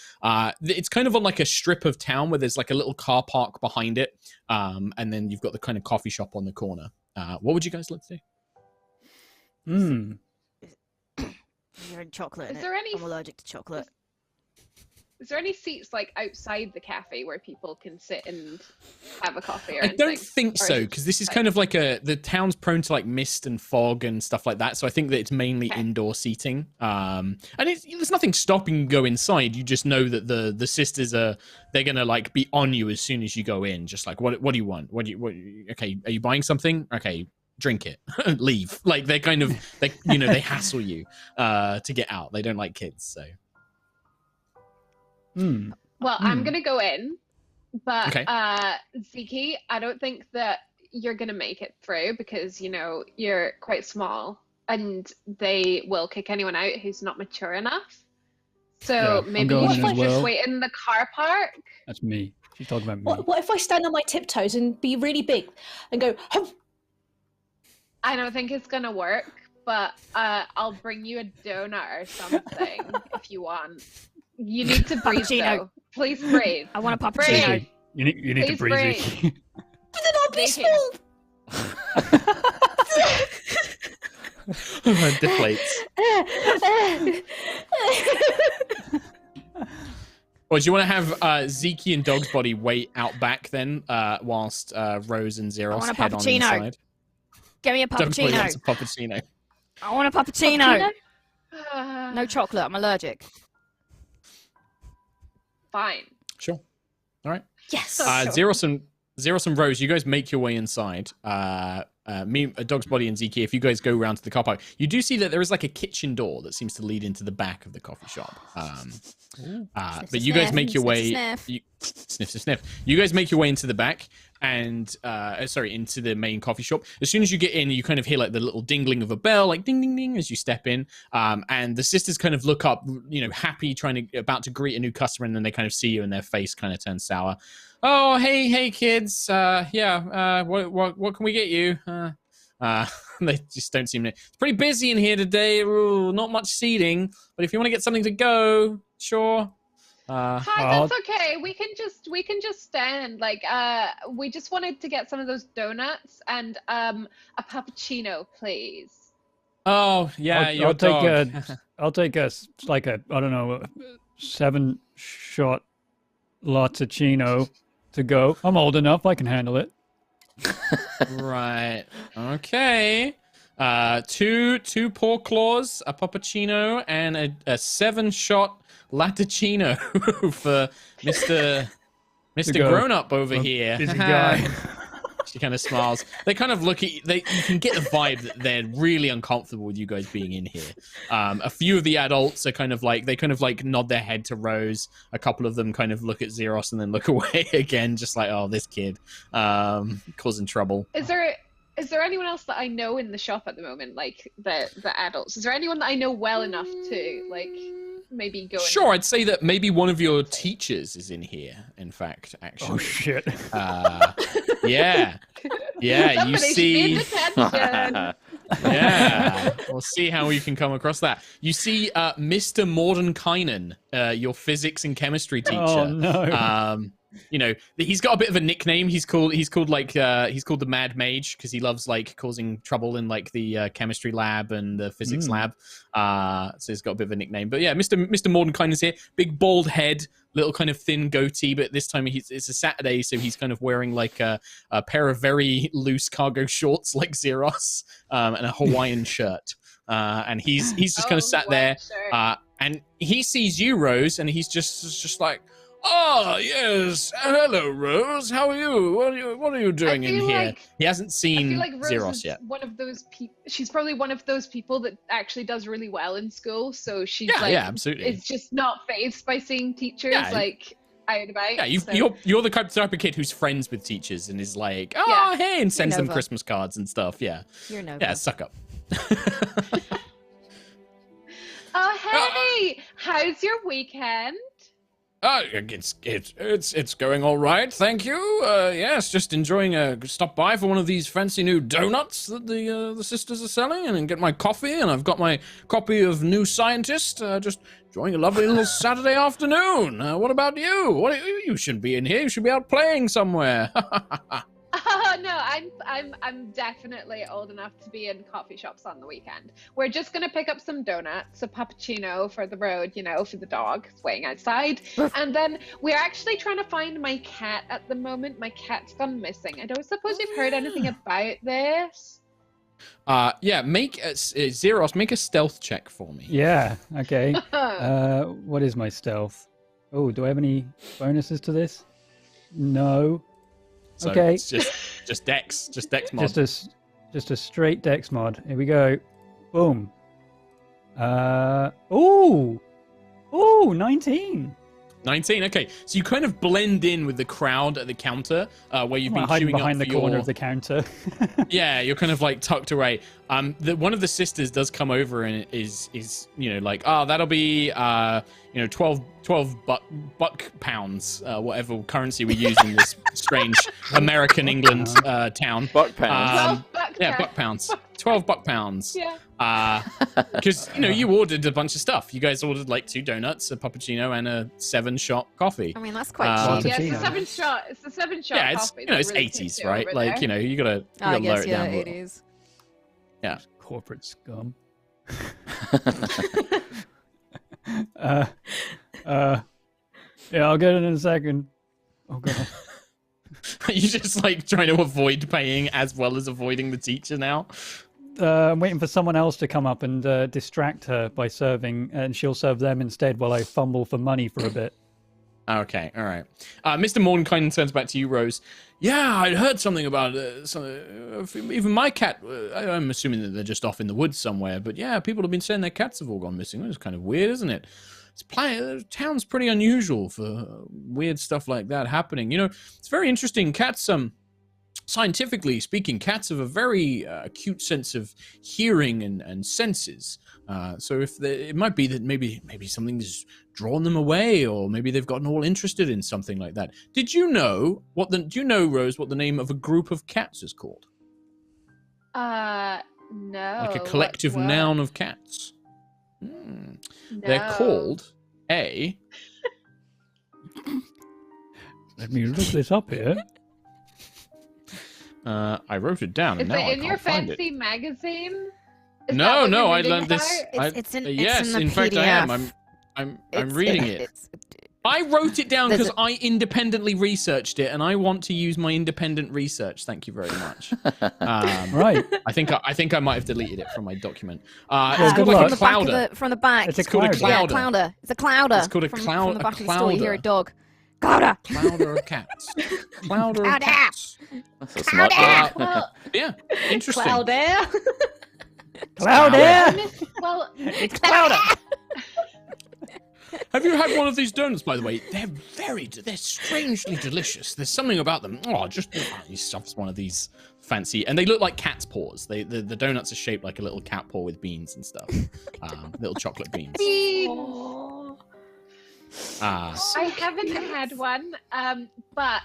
It's kind of on like a strip of town where there's like a little car park behind it, and then you've got the kind of coffee shop on the corner. What would you guys like to do? You're in chocolate. Is there any? I'm allergic to chocolate. Is there any seats like outside the cafe where people can sit and have a coffee? Or I don't think so, because this is kind of like the town's prone to like mist and fog and stuff like that. So I think that it's mainly indoor seating. And there's nothing stopping you go inside. You just know that the sisters they're gonna like be on you as soon as you go in. Just like what do you want? Okay, are you buying something? Okay, drink it, leave. Like they they hassle you to get out. They don't like kids, so. Well, I'm gonna go in, but Okay. Ziki, I don't think that you're gonna make it through because you're quite small, and they will kick anyone out who's not mature enough. So maybe you should just wait in the car park. That's me. She's talking about me. What if I stand on my tiptoes and be really big and go, "Humph"? I don't think it's gonna work, but I'll bring you a donut or something if you want. You need to breathe, though. Please breathe. I want a puppuccino. You need to breathe. But then I'll be small. Deflates. Well, do you want to have Zeke and Dog's Body wait out back then, whilst Rose and Zeros head on inside? Give me a Dog's Body puppuccino. wants a puppuccino. I want a puppuccino. No chocolate. I'm allergic. Fine. Sure. All right. Yes. Zeros and Rose, you guys make your way inside. Me, Dog's Body, and Zeke, if you guys go around to the car park, you do see that there is like a kitchen door that seems to lead into the back of the coffee shop. But you guys make your way. Sniff. You guys make your way into the back and into the main coffee shop. As soon as you get in, you kind of hear like the little dingling of a bell, like ding ding ding, as you step in. And the sisters kind of look up, happy, about to greet a new customer, and then they kind of see you, and their face kind of turns sour. Oh, hey, kids. What can we get you? They just don't seem to. It's pretty busy in here today. Ooh, not much seating. But if you want to get something to go, sure. Hi, that's okay. We can just stand. Like, we just wanted to get some of those donuts and a puppuccino, please. Oh yeah, I'll take a 7-shot latticino to go. I'm old enough. I can handle it. Right. Okay. Two paw claws, a puppuccino, and a 7-shot latticino for Mr. Grown Up over here. Busy guy. She kind of smiles. They kind of look at you. You can get the vibe that they're really uncomfortable with you guys being in here. A few of the adults are kind of like nod their head to Rose. A couple of them kind of look at Zeros and then look away again, just like, oh, this kid causing trouble. Is there anyone else that I know in the shop at the moment, like the adults? Is there anyone that I know well enough to maybe go? Sure, I'd say that maybe one of your teachers is in here. In fact, actually. Oh shit. Yeah. You see. Yeah, we'll see how you can come across that. You see, Mr. Mordenkainen, your physics and chemistry teacher. Oh no. He's got a bit of a nickname. He's called the Mad Mage because he loves causing trouble in the chemistry lab and the physics lab. So he's got a bit of a nickname. But yeah, Mr. Mordenkainen's here. Big bald head, little kind of thin goatee. But this time it's a Saturday, so he's kind of wearing a pair of very loose cargo shorts like Zeros and a Hawaiian shirt. And he's just kind of sat there. And he sees you, Rose, and he's just like, oh, yes. Hello, Rose. How are you? What are you doing in here? He hasn't seen Zeros yet. One of those people. She's probably one of those people that actually does really well in school. So she's absolutely. Is just not fazed by seeing teachers out and about. Yeah, you're the type of kid who's friends with teachers and is like, oh, hey, and sends them Christmas cards and stuff. Yeah. You're Nova. Yeah, suck up. Oh, hey. How's your weekend? It's going all right, thank you. Yes, just enjoying stop by for one of these fancy new donuts that the sisters are selling, and get my coffee, and I've got my copy of New Scientist. Just enjoying a lovely little Saturday afternoon. What about you? You shouldn't be in here. You should be out playing somewhere. No, I'm definitely old enough to be in coffee shops on the weekend. We're just gonna pick up some donuts, a puppuccino for the road, for the dog waiting outside, and then we're actually trying to find my cat at the moment. My cat's gone missing. I don't suppose you've heard anything about this. Make Zeros, make a stealth check for me. Yeah. Okay. What is my stealth? Oh, do I have any bonuses to this? No. So okay. It's just Dex mod. Just a Just a straight dex mod. Here we go. Boom. Ooh, 19. 19. Okay, so you kind of blend in with the crowd at the counter where you've been hiding queuing behind up the for corner your... of the counter. Yeah, you're kind of like tucked away. One of the sisters does come over and is like, that'll be 12 buck pounds, whatever currency we use in this strange American England town. Buck pounds. 12 buck Yeah, pounds. buck pounds. 12 buck pounds. Yeah. Because you ordered a bunch of stuff. You guys ordered like 2 donuts, a puppuccino, and a 7-shot coffee. I mean, that's quite cheap. Yeah, it's Cappuccino. a 7-shot. It's a 7-shot Yeah, it's coffee. it's that really 80s, takes it right? over Like there. you gotta I lower guess, it yeah, down. a it little. is. Yeah. Corporate scum. Yeah, I'll get it in a second. Oh god. You just like trying to avoid paying as well as avoiding the teacher now. I'm waiting for someone else to come up and distract her by serving, and she'll serve them instead while I fumble for money for a bit. Okay, all right. Mr. Mordenkind turns back to you, Rose. Yeah, I'd heard something about even my cat. I'm assuming that they're just off in the woods somewhere. But yeah, people have been saying their cats have all gone missing. It's kind of weird, isn't it? Town's pretty unusual for weird stuff like that happening. It's very interesting. Cats, scientifically speaking, cats have a very acute sense of hearing and senses. So it might be that maybe something's drawn them away, or maybe they've gotten all interested in something like that. Did you know do you know, Rose, what the name of a group of cats is called? No. Like a collective what? noun of cats. No. They're called a... Let me look this up here. I wrote it down, and Is now I it in can't your find it. fancy magazine? Is that No, what no, you're I reading learned this. about? It's in Yes, the in fact, I am. PDF. I'm reading it. I wrote it down There's because I independently researched it, and I want to use my independent research. Thank you very much. Right. I think I might have deleted it from my document. Well, It's good called like luck. a clouder. From the back. It's a It's called a clouder. Yeah, clouder. clouder. It's a clouder. It's called a from cloud- the a back of the store. You hear a clouder. dog. Clouder. Clouder of cats. Clouder of Clouder. cats. That's a smart Clouder. one. Well, Yeah, interesting. Cloud air. Cloud Cloud air! well, It's clouder! Have you had one of these donuts, by the way? They're strangely delicious. There's something about them. He stuffs one of these fancy, and they look like cat's paws. The donuts are shaped like a little cat paw with beans and stuff. Little chocolate beans. Oh. I haven't had one, but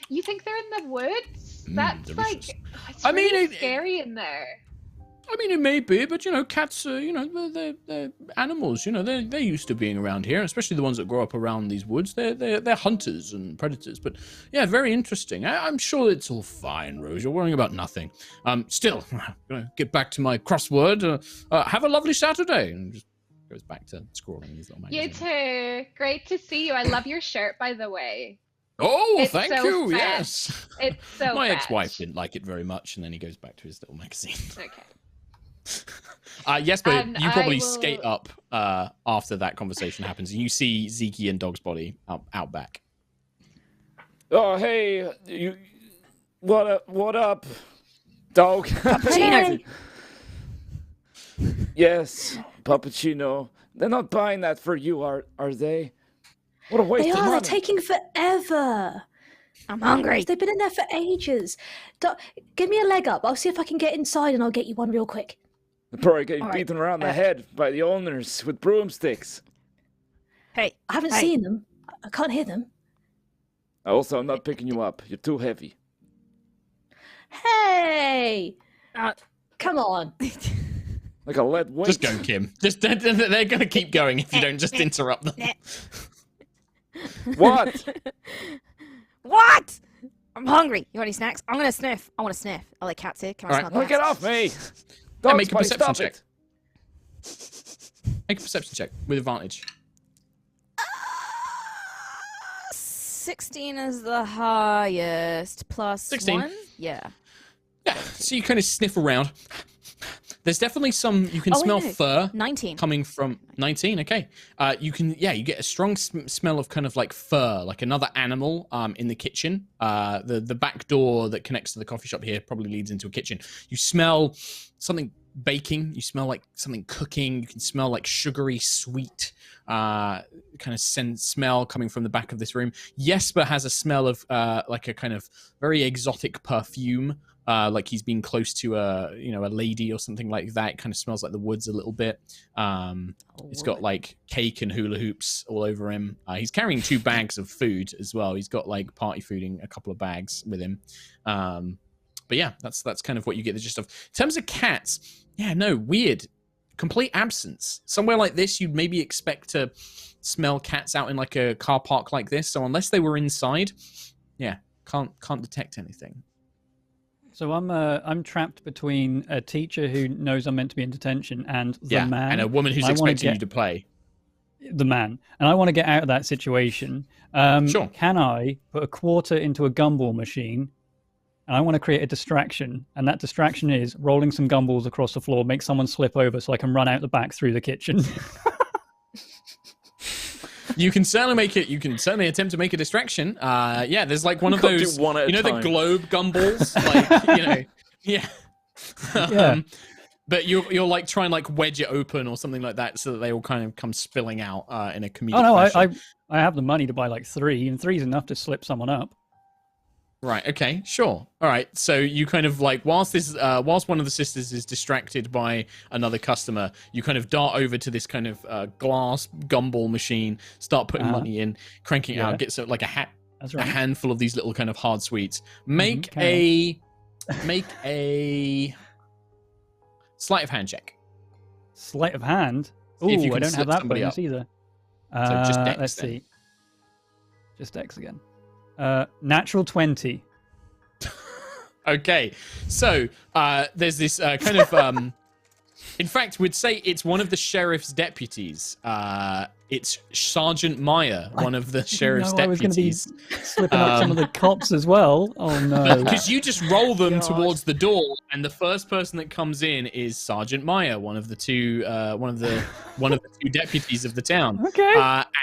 you think they're in the woods? That's delicious. like, it's I mean, really it- scary in there. I mean, it may be, but cats are, they're animals. They're used to being around here, especially the ones that grow up around these woods. They're hunters and predators. But yeah, very interesting. I'm sure it's all fine, Rose. You're worrying about nothing. Still, I'm gonna get back to my crossword. Have a lovely Saturday. And just goes back to scrolling his little magazine. You too. Great to see you. I love your shirt, by the way. Oh, It's thank so you. fresh. Yes. It's so My fresh. ex-wife didn't like it very much, and then he goes back to his little magazine. Okay. Yes, but And you probably I will- skate up after that conversation happens, and you see Zeke and Dog's body out back. Oh, hey, you. What up, dog? Cappuccino. Yes, Puppuccino. They're not buying that for you, are they? What a waste They of are. They're money. taking forever. I'm hungry. They've been in there for ages. Give me a leg up. I'll see if I can get inside, and I'll get you one real quick. They're probably getting All right, beaten around the head by the owners with broomsticks. Hey, I haven't Hey. seen them. I can't hear them. Also, I'm not picking you up. You're too heavy. Hey! Uh, Come on. Like a lead weight. Just go, Kim. They're going to keep going if you don't just interrupt them. What? What? I'm hungry. You want any snacks? I'm gonna sniff. I want to sniff. I like cats here. Can I All right. smell Oh, cats? get off me! Yeah, Dog make a spotty, perception stop check. it. Make a perception check with advantage. 16 is the highest. Plus 16. 1? Yeah. Yeah, so you kind of sniff around. There's definitely some, you can Oh, wait, smell no. fur 19. coming from 19. Okay. You get a strong smell of kind of like fur, like another animal in the kitchen. The back door that connects to the coffee shop here probably leads into a kitchen. You smell something baking. You smell like something cooking. You can smell like sugary, sweet kind of smell coming from the back of this room. Jesper has a smell of like a kind of very exotic perfume. Like he's been close to a lady or something like that. It kind of smells like the woods a little bit. It's got like cake and hula hoops all over him. He's carrying 2 bags of food as well. He's got like party food in a couple of bags with him. But yeah, that's kind of what you get the gist of. In terms of cats, weird. Complete absence. Somewhere like this, you'd maybe expect to smell cats out in like a car park like this. So unless they were inside, can't detect anything. So I'm trapped between a teacher who knows I'm meant to be in detention and the man. And a woman who's expecting you to play. The man. And I want to get out of that situation. Sure. Can I put a quarter into a gumball machine? And I want to create a distraction. And that distraction is rolling some gumballs across the floor, make someone slip over so I can run out the back through the kitchen. You can certainly attempt to make a distraction. There's like one of those, the globe gumballs, but you'll like try and like wedge it open or something like that, so that they all kind of come spilling out in a comedic fashion. I have the money to buy like 3, and 3 is enough to slip someone up. Right. Okay. Sure. All right. So you kind of like whilst one of the sisters is distracted by another customer, you kind of dart over to this kind of glass gumball machine, start putting money in, cranking it out, get like a handful of these little kind of hard sweets. Make a sleight of hand check. Sleight of hand. Oh, I don't have that bonus either. So just Dex, let's see. Just Dex again. Natural 20. Okay, so there's this kind of in fact, we'd say it's one of the sheriff's deputies. It's Sergeant Meyer, one of the sheriff's deputies. I was going to be slipping up some of the cops as well. Oh no! Because you just roll them towards the door, and the first person that comes in is Sergeant Meyer, one of the two deputies of the town. Okay.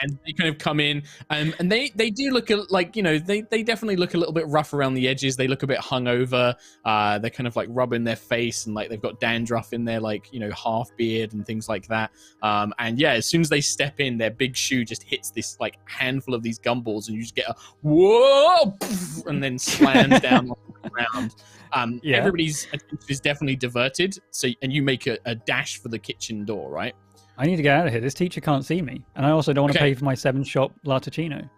And they kind of come in, and they do look like they definitely look a little bit rough around the edges. They look a bit hungover. They're kind of like rubbing their face, and like they've got dandruff in their half beard and things like that. And yeah, as soon as they step in, their big shoe just hits this like handful of these gumballs, and you just get a whoa, and then slams down on the ground. Everybody's attention is definitely diverted. And you make a dash for the kitchen door, right? I need to get out of here. This teacher can't see me, and I also don't want to pay for my 7-shot Latticino.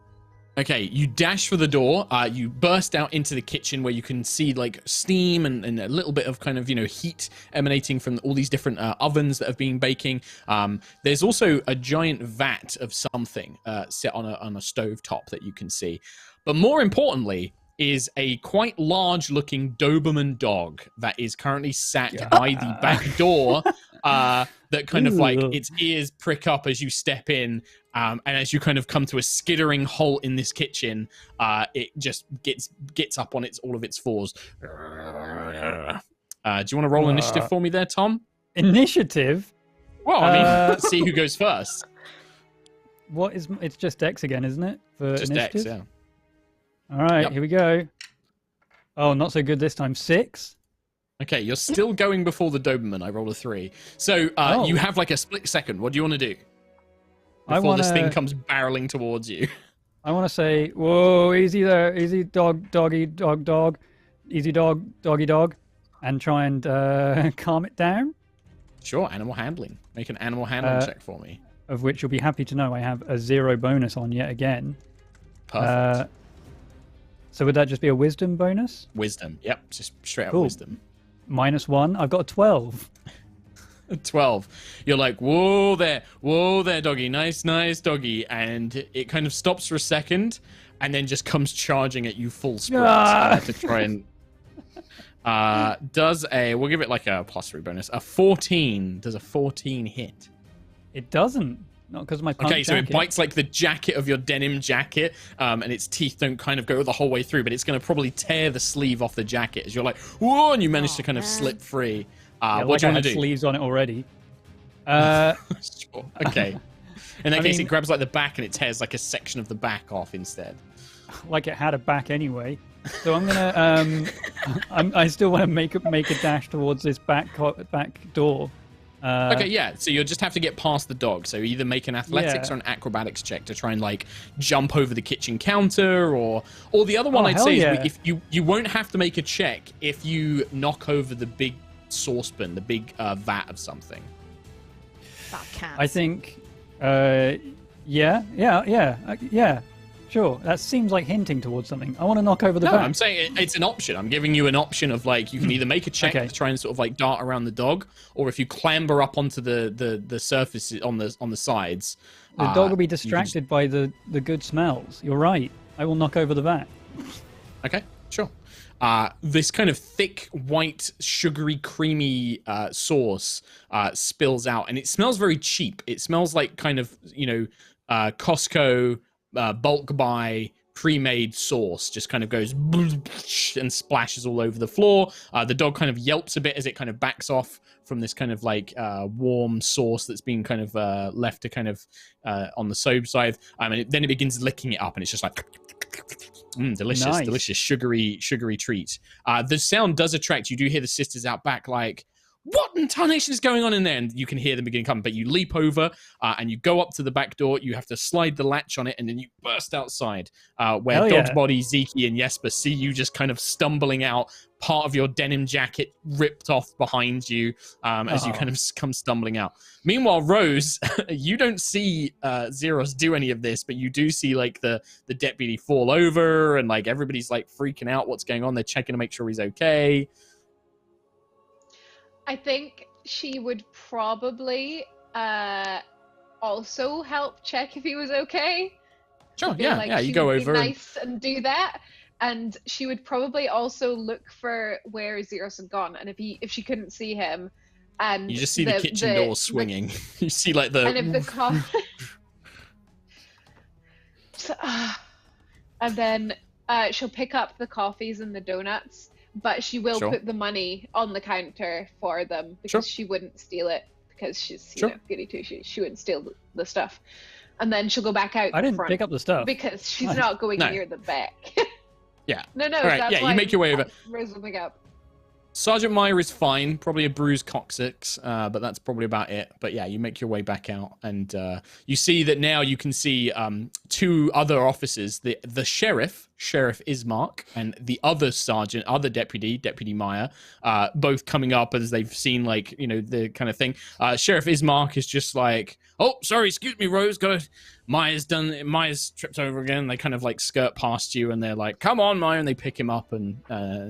Okay, you dash for the door. You burst out into the kitchen where you can see like steam and a little bit of kind of heat emanating from all these different ovens that have been baking. There's also a giant vat of something set on a stove top that you can see. But more importantly, is a quite large-looking Doberman dog that is currently sat by the back door. That kind of like its ears prick up as you step in, and as you kind of come to a skittering halt in this kitchen, it just gets up on all of its fours. Do you want to roll initiative for me there, Tom? Initiative? Well, I mean, let's see who goes first. It's just Dex again, isn't it? For just initiative? Dex, yeah. All right, Here we go. Oh, not so good this time. 6. Okay, you're still going before the Doberman. I rolled a 3. So you have like a split second. What do you want to do before this thing comes barreling towards you? I want to say, whoa, easy there. Easy doggy, dog. Easy doggy, dog. And try and calm it down. Sure, animal handling. Make an animal handling check for me. Of which you'll be happy to know I have a 0 bonus on yet again. Perfect. So would that just be a wisdom bonus? Wisdom, yep. Just straight up wisdom. -1. I've got a 12. 12. You're like, whoa there, doggy. Nice doggy. And it kind of stops for a second and then just comes charging at you full sprint to try and... we'll give it like a +3 bonus. A 14. Does a 14 hit? It doesn't. Not because of my punk jacket. So it bites like the jacket of your denim jacket, and its teeth don't kind of go the whole way through, but it's going to probably tear the sleeve off the jacket as you're like, whoa, and you manage to kind of slip free. What do you want to do? Sleeves on it already. Sure. Okay. In that case, mean, it grabs like the back and it tears like a section of the back off instead. Like it had a back anyway. So I'm gonna. I still want to make a dash towards this back door. Okay, yeah. So you'll just have to get past the dog. So either make an athletics or an acrobatics check to try and like jump over the kitchen counter, or the other one I'd say is if you won't have to make a check if you knock over the big saucepan, the big vat of something. That counts. I think. Yeah. Sure. That seems like hinting towards something. I want to knock over the vat. I'm saying it's an option. I'm giving you an option of like you can either make a check to try and sort of like dart around the dog, or if you clamber up onto the surface on the sides. The dog will be distracted by the good smells. You're right. I will knock over the vat. Okay, sure. This kind of thick, white, sugary, creamy sauce spills out, and it smells very cheap. It smells like kind of, Costco bulk buy pre-made sauce. Just kind of goes and splashes all over the floor. The dog kind of yelps a bit as it kind of backs off from this kind of like warm sauce that's been kind of left to kind of on the soap side. And then it begins licking it up, and it's just like delicious, delicious, sugary treat. The sound does attract. You do hear the sisters out back like, what in tarnation is going on in there? And you can hear them begin coming, but you leap over and you go up to the back door. You have to slide the latch on it, and then you burst outside where Dog's Body, Zeke, and Jesper see you just kind of stumbling out, part of your denim jacket ripped off behind you as you kind of come stumbling out. Meanwhile, Rose, you don't see Zeros do any of this, but you do see like the deputy fall over, and like everybody's like freaking out. What's going on? They're checking to make sure he's okay. I think she would probably also help check if he was okay. Sure, yeah, you go over. Nice and do that, and she would probably also look for where Zeros had gone, and if she couldn't see him, and you just see the kitchen door swinging. You see like the and if the and then she'll pick up the coffees and the donuts. But she will put the money on the counter for them because she wouldn't steal it, because she's goody two shoes. She wouldn't steal the stuff, and then she'll go back out. I didn't pick up the stuff because she's not going near the back. Yeah. No. All right, that's why you make your way over. Rose will pick up. Sergeant Meyer is fine, probably a bruised coccyx, but that's probably about it. But yeah, you make your way back out, and you see that now you can see two other officers, the sheriff Ismark, and the other deputy Meyer, both coming up as they've seen like, the kind of thing. Sheriff Ismark is just like, oh, sorry, excuse me, Rose, Myers tripped over again. They kind of like skirt past you, and they're like, come on, Meyer, and they pick him up, and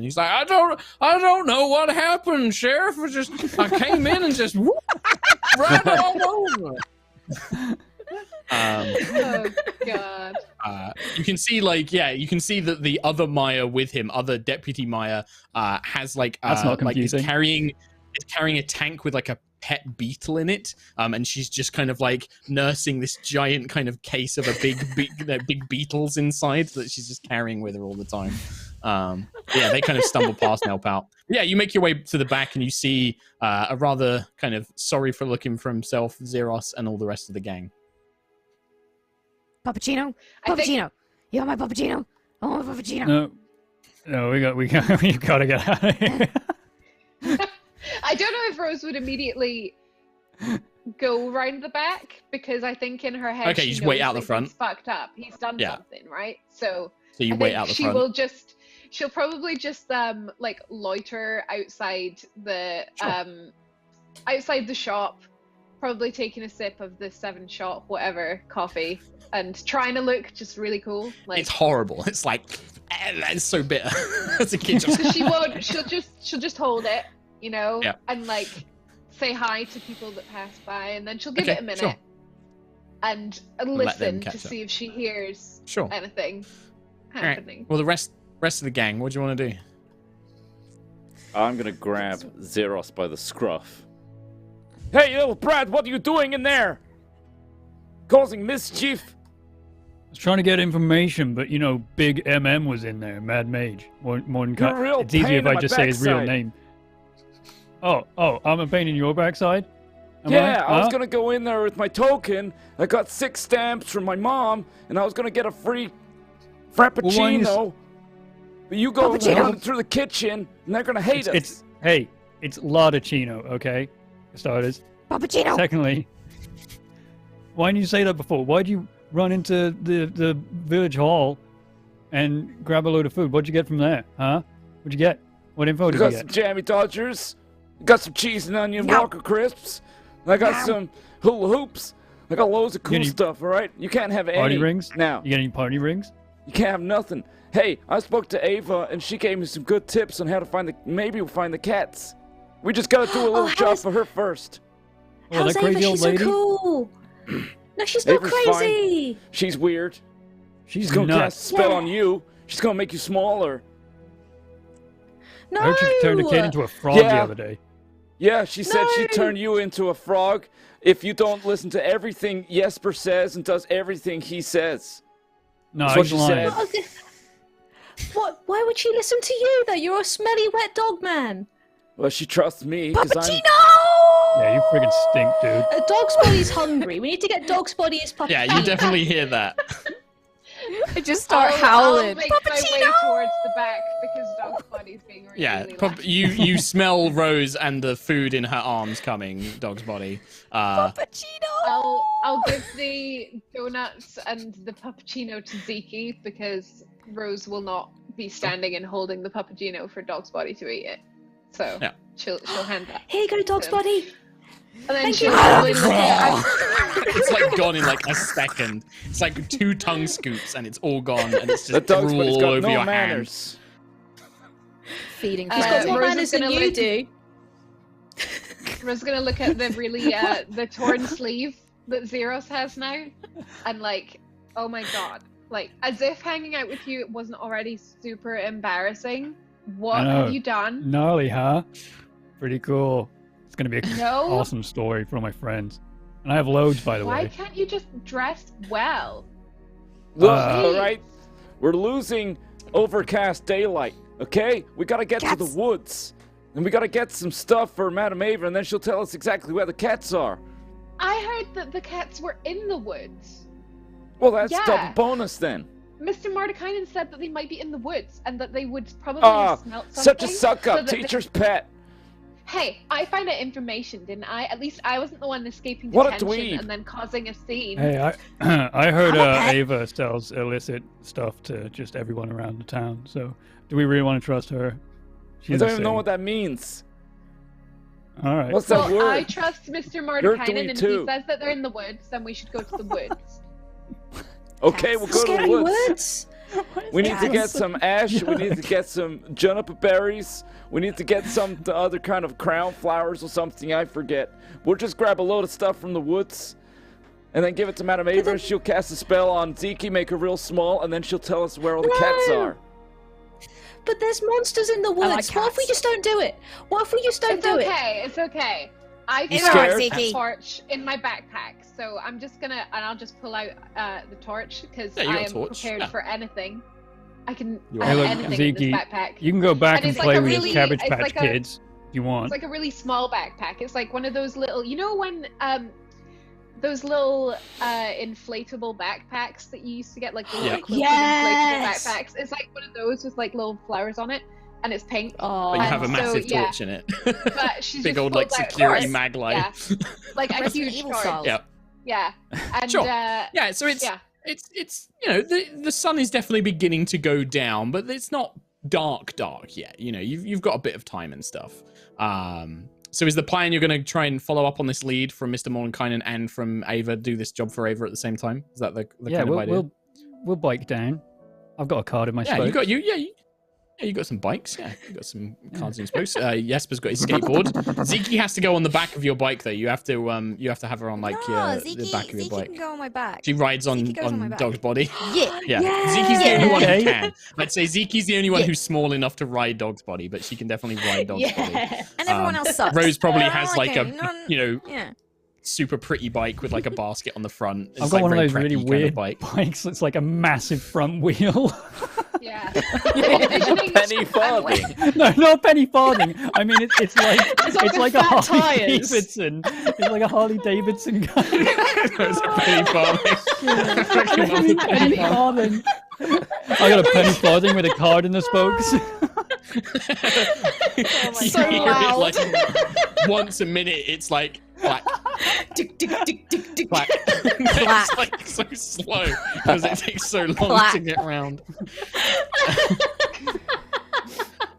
he's like, I don't know what happened, Sheriff. I came in and just right all over. Oh God. You can see that the other Meyer with him, other Deputy Meyer, has like that's not confusing. Like is carrying a tank with like a pet beetle in it, and she's just kind of like nursing this giant kind of case of a big beetles inside that she's just carrying with her all the time. Yeah, they kind of stumble past and help out. Yeah, you make your way to the back, and you see a rather kind of sorry for looking for himself Zeros and all the rest of the gang. Pappuccino, you want my pappuccino? I want my pappuccino. No, we gotta get out of here. I don't know if Rose would immediately go round the back, because I think in her head, you just wait out the front. He's fucked up. He's done something, right? So you wait out the front. She'll probably just like loiter outside the outside the shop, probably taking a sip of the 7-shot whatever coffee and trying to look just really cool. Like, it's horrible. It's like it's so bitter. As a kid, she'll just hold it, and like say hi to people that pass by, and then she'll give it a minute and listen to see if she hears anything happening. Right. Well, the rest of the gang, what do you want to do? I'm gonna grab Zeros by the scruff. Hey, little brat, what are you doing in there? Causing mischief? I was trying to get information, but Big MM was in there, Mad Mage. It's easier if I just say his real name. Oh, I'm a pain in your backside? I was gonna go in there with my token. I got 6 stamps from my mom, and I was gonna get a free frappuccino. But you go running through the kitchen, and they're gonna hate us. It's Ladachino, okay? For starters. Pappuccino. Secondly, why didn't you say that before? Why'd you run into the village hall and grab a load of food? What'd you get from there, huh? What'd you get? What info did you got get? some jammy Dodgers. Got some cheese and onion Walker crisps. And I got some hula hoops. I got loads of cool stuff, all right? You can't have party any rings now. You got any party rings? You can't have nothing. Hey, I spoke to Ava, and she gave me some good tips on how to find the cats. We just gotta do a little job for her first. Oh, how's that crazy Ava? old She's lady? so cool. No, she's not Ava's crazy. fine. She's weird. She's gonna nuts. cast a spell on you. She's gonna make you smaller. No. I heard you turned a kid into a frog the other day. Yeah, she said she'd turn you into a frog if you don't listen to everything Jesper says and does everything he says. No, That's what he's she lying. said. What? Why would she listen to you, though? You're a smelly, wet dog man. Well, she trusts me because I'm... Yeah, you friggin' stink, dude. Dog's body's hungry. We need to get Dog's body his puppy. Yeah, you definitely hear that. I just start I'll howling. make my way towards the back because Dog's body's being really, really loud. you smell Rose and the food in her arms coming, Dog's body. Puppuccino. I'll give the donuts and the puppuccino to Zeke because Rose will not be standing and holding the puppuccino for Dog's body to eat it. So she'll hand that. Here you go, Dog's body. And then she'll probably look at It's like gone in like a second. It's like 2 tongue scoops and it's all gone and it's just Dog's drool body's all got over no your manners. Feeding. He's got more Rose manners is than gonna you look- do. Rose gonna look at the really the torn sleeve that Zeros has now, and like, oh my god, like as if hanging out with you wasn't already super embarrassing. What have you done? Gnarly, huh? Pretty cool. It's gonna be an No. awesome story for all my friends. And I have loads, by the Why way. can't you just dress well? Look, Uh, all right, we're losing overcast daylight, okay? We gotta get to the woods. And we gotta get some stuff for Madame Ava, and then she'll tell us exactly where the cats are. I heard that the cats were in the woods. Well, that's Yeah. double bonus then. Mr. Mordekainen said that they might be in the woods and that they would probably have smelt something. Such a suck-up, so that they- teacher's pet. Hey, I found out information, didn't I? At least I wasn't the one escaping What a detention dweeb. and then causing a scene. Hey, I heard Ava sells illicit stuff to just everyone around the town. So, do we really want to trust her? I She's don't even know insane. what that means. All right. What's that Well, word? I trust Mr. You're Mordekainen, dweeb and if too. he says that they're in the woods, then we should go to the woods. Okay, we'll go to the Scary woods. words. We need to get some ash. We need to get some juniper berries. We need to get some other kind of crown flowers or something. I forget. We'll just grab a load of stuff from the woods, and then give it to Madame Ava. She'll cast a spell on Zeke, make her real small, and then she'll tell us where all the cats No. are. But there's monsters in the woods. like What if we cats. just don't do it? What if we just don't It's do it? okay. It's okay. I You found scared? a Zeke? torch in my backpack, so I'm just gonna, and I'll just pull out the torch because Yeah, you got I a am torch, prepared yeah. for anything. I can You I are. have Hey, look, anything in Zeke, this backpack. You can go back And and it's like play a with really- your Cabbage it's Patch like a- Kids if you want. It's like a really small backpack. It's like one of those little, you know, when those little inflatable backpacks that you used to get, like the little Yeah. quilted Yes! inflatable backpacks. It's like one of those with like little flowers on it, and it's pink. Oh, But you have a so, massive yeah. torch in it. But she's Big just old like pulled out security torch. mag light. Yeah. Like a Resident huge Evil torch. style. Yeah. Yeah. And Sure. Yeah, so it's yeah. it's you know, the sun is definitely beginning to go down, but it's not dark yet. You know, you've got a bit of time and stuff. So is the plan you're going to try and follow up on this lead from Mr. Mordenkainen and from Ava, do this job for Ava at the same time? Is that the Yeah, kind of idea? we'll bike down. I've got a card in my Yeah, spokes. you got some bikes. Yeah, you got some cards in your spokes. Jesper's got his skateboard. Zeke has to go on the back of your bike though. You have to have her on like the back of your Zeke bike. can go on my back. She rides on Zeke goes on my back. Dog's body. Yeah. Yeah, Yeah. Zeke's the only one who Okay. can. I'd say Zeke's the only one who's small enough to ride Dog's body, but she can definitely ride Dog's body. yeah. And everyone else sucks. Rose probably I has like like a him. No, you know Yeah. super pretty bike with like a basket on the front. It's I've got like one of very those really preppy kind weird of bike. bikes. It's like a massive front wheel. Yeah. Penny farthing. No, not penny farthing. I mean, it's like a fat Harley tires. Davidson. It's like a Harley Davidson guy. It's a penny farthing. Penny farthing. I got a penny farthing with a card in the spokes. You hear it like once a minute. It's like clack, Tick, tick, tick, tick, tick. clack. It's like so slow because it takes so long Clack. to get round.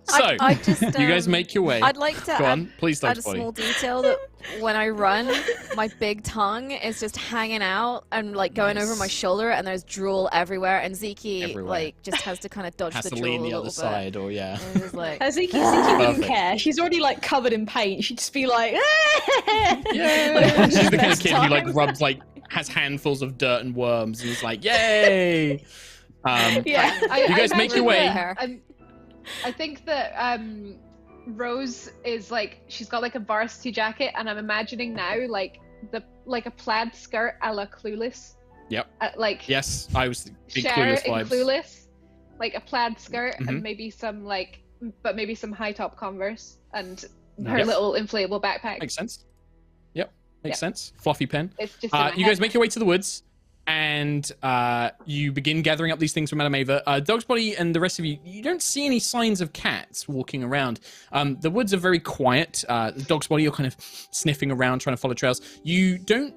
So I just, you guys make your way. I'd like to Go add, on, please don't add a spoil small it. detail that when I run, my big tongue is just hanging out and like going over my shoulder, and there's drool everywhere. And Zeke Everywhere. like just has to kind of dodge Has the to drool lean the a other little side, or bit. yeah. And it's like, Zeke wouldn't Perfect. care. She's already like covered in paint. She'd just be like, Yeah. She's the kind of Best kid who like time. rubs like has handfuls of dirt and worms, and is like, yay. yeah. You guys make your way. I think that Rose is like, she's got like a varsity jacket, and I'm imagining now like a plaid skirt a la Clueless. Yep. Like Yes, I was big Cher Clueless in vibes. Clueless, like a plaid skirt Mhm. and maybe some maybe some high top Converse and her Yes. little inflatable backpack. Makes sense. Yep, makes Yep. sense. Fluffy pen. It's just in my You head. guys make your way to the woods, and you begin gathering up these things from Madame Ava. Dog's Body and the rest of you, you don't see any signs of cats walking around. The woods are very quiet. Dog's Body, you're kind of sniffing around, trying to follow trails. You don't.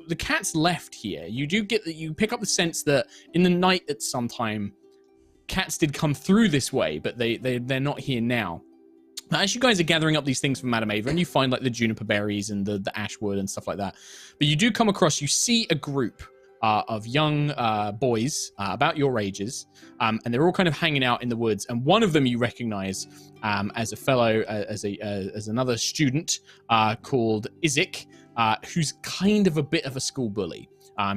The cat's left here. You do get that. You pick up the sense that in the night at some time, cats did come through this way, but they're not here now. Now, as you guys are gathering up these things from Madame Ava, and you find like the juniper berries and the ashwood and stuff like that, but you do come across, you see a group of young boys about your ages, and they're all kind of hanging out in the woods. And one of them you recognize as a fellow, as another student called Isaac, who's kind of a bit of a school bully.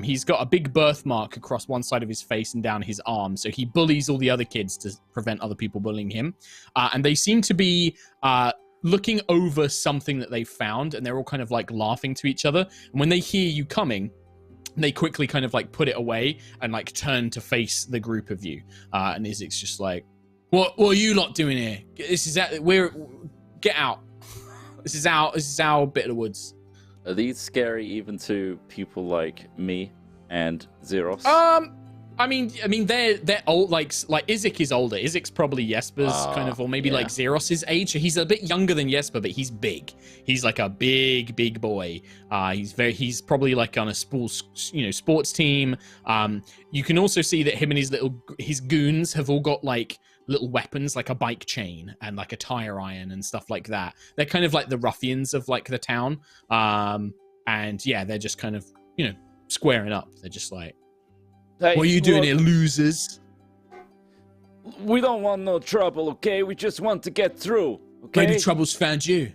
He's got a big birthmark across one side of his face and down his arm, so he bullies all the other kids to prevent other people bullying him. And they seem to be looking over something that they found, and they're all kind of like laughing to each other. And when they hear you coming, they quickly kind of like put it away and like turn to face the group of you. And Isaac's just like, what are you lot doing here? Get out. This is our bit of the woods. Are these scary even to people like me and Zeros? I mean, they're old. Like Isaac is older. Isaac's probably Jesper's kind of, or maybe like Zeros's age. He's a bit younger than Jesper, but he's big. He's like a big boy. He's probably like on a sports team. You can also see that him and his goons have all got like little weapons, like a bike chain and like a tire iron and stuff like that. They're kind of like the ruffians of like the town. And yeah, they're just kind of, squaring up. They're just like, Hey, what are you doing look, here, losers? We don't want no trouble, okay? We just want to get through, okay? Maybe trouble's found you.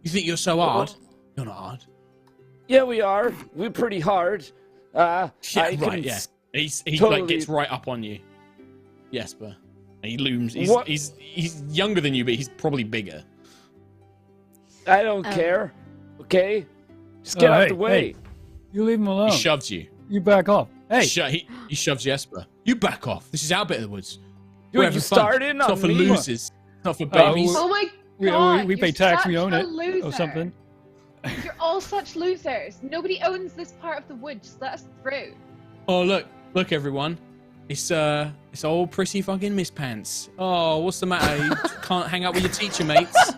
You think you're so hard? You're not hard. Yeah, we are. We're pretty hard. Yeah, I right, can yeah. He totally- like gets right up on you. Jesper. And he looms. What? He's younger than you, but he's probably bigger. I don't care, okay? Just get out hey, the way. hey. You leave him alone. He shoves you. You back off. Hey, He shoves Jesper. You back off. This is our bit of the woods. Dude, We're you having fun. started It's not on for me. losers. It's not for babies. Oh my we god! pay you're tax, we such own a it, loser. or something. You're all such losers. Nobody owns this part of the wood. Just let us through. Oh look everyone. It's old prissy fucking Miss Pants. Oh, what's the matter? You can't hang out with your teacher mates.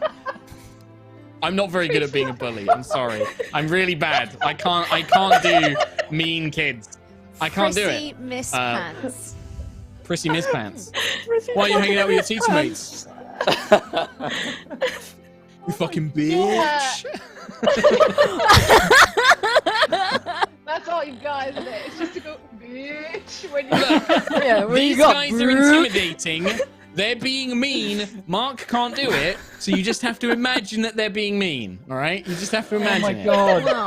I'm not very good at being a bully. I'm sorry. I'm really bad. I can't do mean kids. I can't do Prissy it. Miss Pants. Prissy Miss Pants. Why are you hanging out with your teacher mates? You fucking bitch. That's all you've got, isn't it? It's just to go, bitch, when you Look, Yeah, what these you got, guys are bro? intimidating. They're being mean. Mark can't do it, so you just have to imagine that they're being mean. All right? You just have to Oh imagine my it. god. Wow.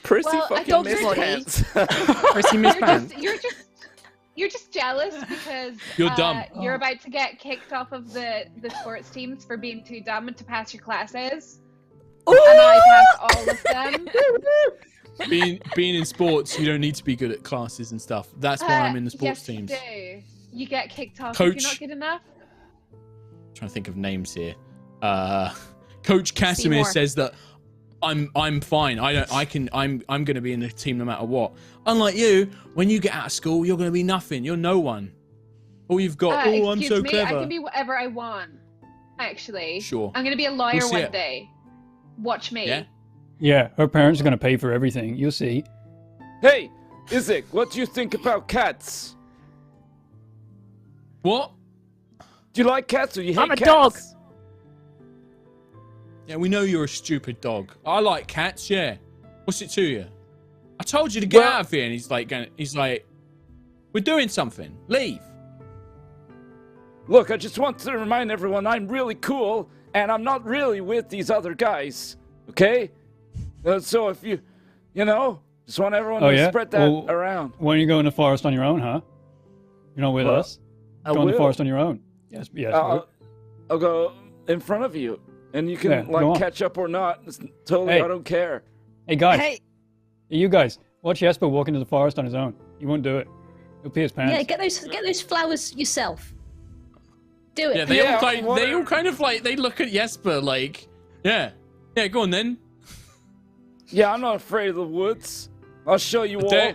Prissy Well, I fucking don't Miss really- Pants. Prissy Miss Pants. you're just jealous because You're dumb. you're about to get kicked off of the sports teams for being too dumb to pass your classes. And I pass all of them. Being in sports, you don't need to be good at classes and stuff. That's why I'm in the sports Yes, teams. you do. you get kicked off if Coach. you're not good enough. Trying to think of names here. Coach Casimir Seymour. says that I'm fine. I'm gonna be in the team no matter what. Unlike you, when you get out of school, you're gonna be nothing. You're no one. All you've got. I'm Excuse so me, clever. I can be whatever I want. Actually, Sure. I'm gonna be a lawyer We'll see one it. day. Watch me. Yeah. Yeah, her parents are going to pay for everything. You'll see. Hey, Isaac, what do you think about cats? What? Do you like cats or you hate I'm a cats? dog. Yeah, we know you're a stupid dog. I like cats. Yeah. What's it to you? I told you to get Well- out of here, and he's like, we're doing something. Leave. Look, I just want to remind everyone I'm really cool, and I'm not really with these other guys, okay? So if you just want everyone Oh, to yeah? spread that Well, around. When you go in the forest on your own, huh? You're not with Well, us. I Go in the will. forest on your own. Yes, yes. I'll go in front of you, and you can Yeah, go on. catch up or not. It's totally, Hey. I don't care. Hey, guys. Hey, You guys. Watch Jesper walk into the forest on his own. He won't do it. He'll pee his pants. Yeah, get those flowers yourself. Do it. Yeah, they Yeah, all kind of like they look at Jesper like, yeah, go on then. Yeah, I'm not afraid of the woods. I'll show you all.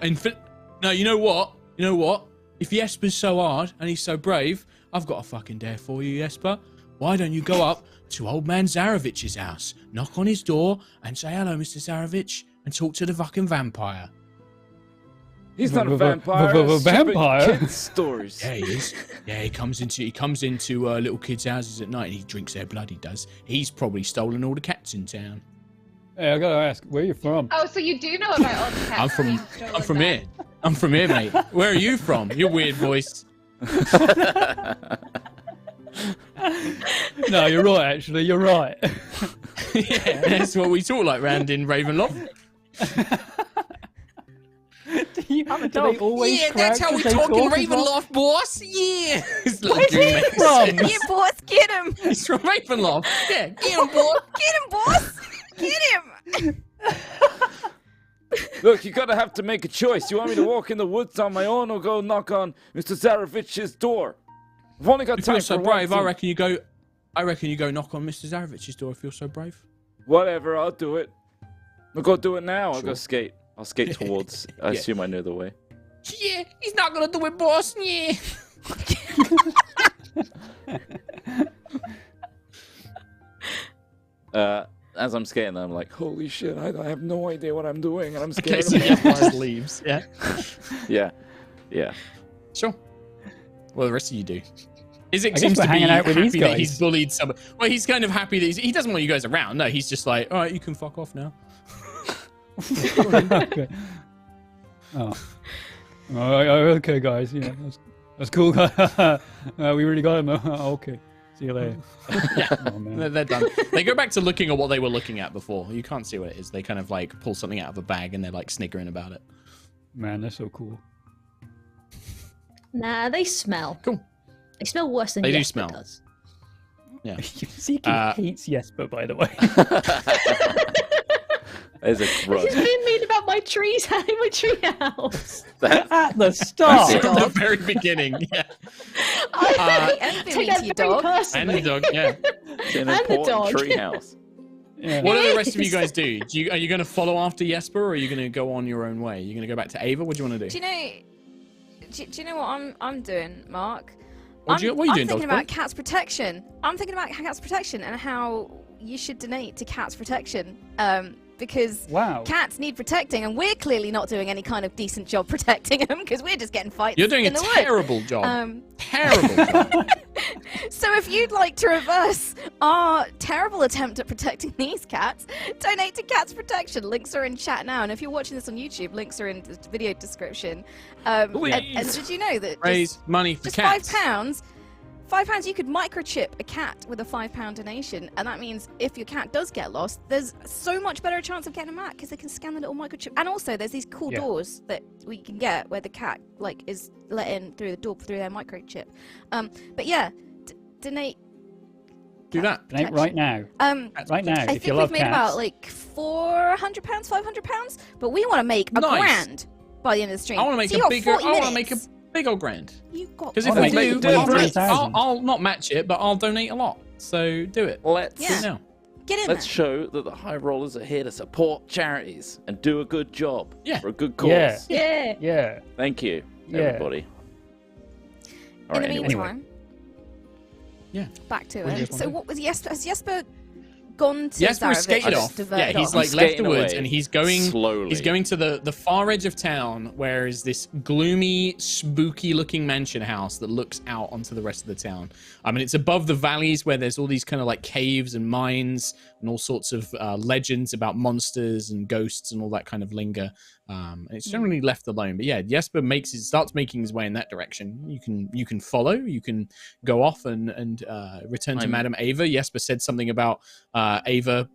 No, you know what? You know what? If Jesper's so hard and he's so brave, I've got a fucking dare for you, Jesper. Why don't you go up to old man Zarovich's house, knock on his door, and say hello, Mr. Zarovich, and talk to the fucking vampire? He's not a vampire. V-v-v- it's stupid vampire? Kids stories. Yeah, he is. Yeah, he comes into little kids' houses at night and he drinks their blood. He does. He's probably stolen all the cats in town. Hey, I gotta ask, where are you from? Oh, so you do know about all the cats? I'm from here. then. I'm from here, mate. Where are you from? Your weird voice. No, you're right, actually. You're right. Yeah, that's what we talk like round in Ravenloft. I'm a dog. Always Yeah, that's how we talk in Ravenloft, boss. Yeah. It's like Where's he Goon from? Mason. yeah, boss, get him. He's from Ravenloft. Yeah, get him, boy. Get him, boss. Get him. Look, you're gonna have to make a choice. You want me to walk in the woods on my own or go knock on Mr. Zarovich's door? I've only got You time feel so for brave. one I thing. reckon you go knock on Mr. Zarovich's door. I feel so brave. Whatever, I'll do it. I'll go do it now. I'll go Sure. skate. I'll skate towards. I Yeah. assume I know the way. Yeah, he's not gonna do it, boss. Yeah. As I'm skating, I'm like, holy shit, I have no idea what I'm doing, and I'm Okay, scared. so Jesper leaves. Yeah. Yeah. Sure. Well, the rest of you do. Isaac guess seems we're to be hanging out with happy these that he's guys. bullied someone. Well, he's kind of happy that he doesn't want you guys around. No, he's just like, all right, you can fuck off now. Okay. Oh. Okay, guys. Yeah, that's cool. We really got him. Okay. See you later. Yeah. Oh, man. They're done. They go back to looking at what they were looking at before. You can't see what it is. They kind of like pull something out of a bag and they're like sniggering about it. Man, they're so cool. Nah, they smell. Cool. They smell worse than They do Jesper smell. does. Yeah. Zeke hates Jesper, by the way. There's a He's grudge. being mean about my trees in my treehouse. At the start. From the very beginning. Yeah. Anything Take mean that to your very dog? And the personally. dog, yeah. It's an And the important dog. treehouse. Yeah. What do the rest of you guys do? Are you going to follow after Jesper or are you going to go on your own way? Are you going to go back to Ava? What do you want to do? Do you know? Do you know what I'm doing, Mark? What are you I'm doing, thinking Dodgeball? about cats protection. I'm thinking about cats protection and how you should donate to cats protection. Because Wow. cats need protecting, and we're clearly not doing any kind of decent job protecting them because we're just getting fights. You're doing a in the woods. terrible job. Terrible job. So if you'd like to reverse our terrible attempt at protecting these cats, donate to Cats Protection. Links are in chat now, and if you're watching this on YouTube, links are in the video description. And did you know that Raise money for just cats. £5, £5 you could microchip a cat with a £5 donation, and that means if your cat does get lost, there's so much better a chance of getting them out because they can scan the little microchip. And also, there's these cool Yeah. doors that we can get where the cat like is let in through the door through their microchip. But yeah, donate. Do that. Donate right now. Right now, I if think you we've love made cats. about like £400, £500, but we want to make a Nice. grand by the end of the stream. I want to make So you a got bigger. 40 I want to make a minutes. Big old grand. You got. Because if I'll we make do, it I'll, 23,000. I'll not match it, but I'll donate a lot. So do it. Let's Yeah. now. Get in let's there. show that the High Rollers are here to support charities and do a good job for a good cause. Yeah. Yeah. Yeah. Thank you, Yeah. everybody. All In the right, anyway. meantime, Yeah. back to What do you it. want So to do? what was Jesper? Has Jesper gone to Jesper Zarovich skated and off. diverted Yeah, he's off? like left the Skating woods away and he's going slowly. He's going to the far edge of town, where is this gloomy, spooky-looking mansion house that looks out onto the rest of the town. I mean, it's above the valleys where there's all these kind of like caves and mines and all sorts of legends about monsters and ghosts and all that kind of linger. And it's generally left alone. But yeah, Jesper starts making his way in that direction. You can follow. You can go off and return to Madame Ava. Jesper said something about Ava,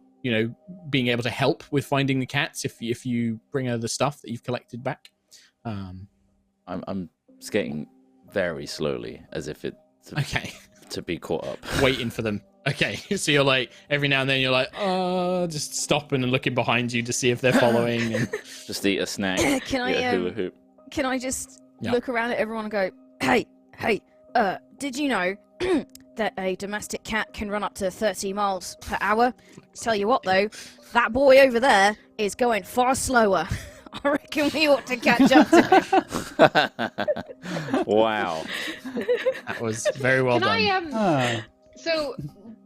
being able to help with finding the cats if you bring her the stuff that you've collected back. I'm skating very slowly, as if it to be caught up. Waiting for them. Okay, so you're like, every now and then you're like, just stopping and looking behind you to see if they're following. And Just eat a snack. Can eat a I hula hoop. Can I just Yeah. look around at everyone and go, hey, did you know that a domestic cat can run up to 30 miles per hour? Tell you what, though, that boy over there is going far slower. I reckon we ought to catch up to him. Wow. that was very well Can done. I So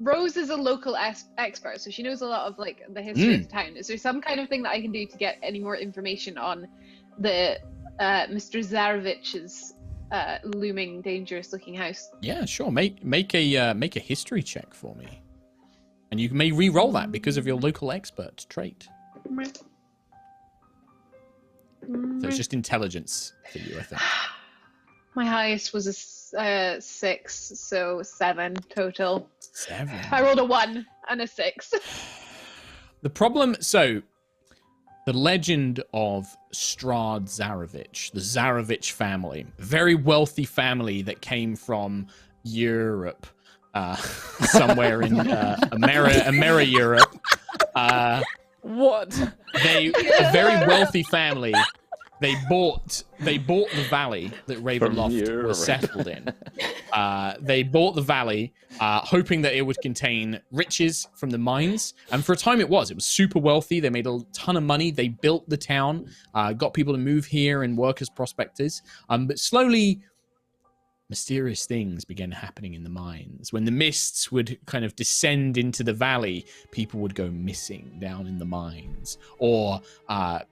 Rose is a local expert, so she knows a lot of like the history of the town. Is there some kind of thing that I can do to get any more information on the Mr. Zarovich's looming, dangerous-looking house? Yeah, sure. Make a history check for me, and you may re-roll that because of your local expert trait. So it's just intelligence for you, I think. My highest was a 6, so 7 total. 7. I rolled a 1 and a 6. The problem, so the legend of Strahd Zarovich, the Zarovich family, a very wealthy family that came from Europe, somewhere in America, Europe. What? A very wealthy family. They bought the valley that Ravenloft was settled in. They bought the valley, hoping that it would contain riches from the mines. And for a time it was super wealthy. They made a ton of money. They built the town, got people to move here and work as prospectors. But slowly, mysterious things began happening in the mines. When the mists would kind of descend into the valley, people would go missing down in the mines. Or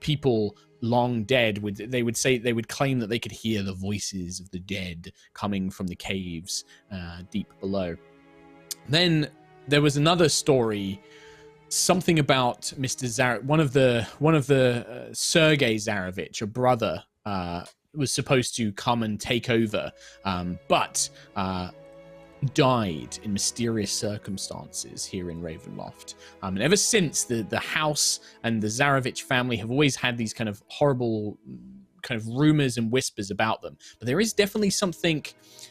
people long dead they would claim that they could hear the voices of the dead coming from the caves deep below. Then there was another story, something about Mr. Zarovich, one of the Sergei Zarovich, a brother, was supposed to come and take over, but died in mysterious circumstances here in Ravenloft. And ever since, the house and the Zarovich family have always had these kind of horrible kind of rumors and whispers about them. But there is definitely something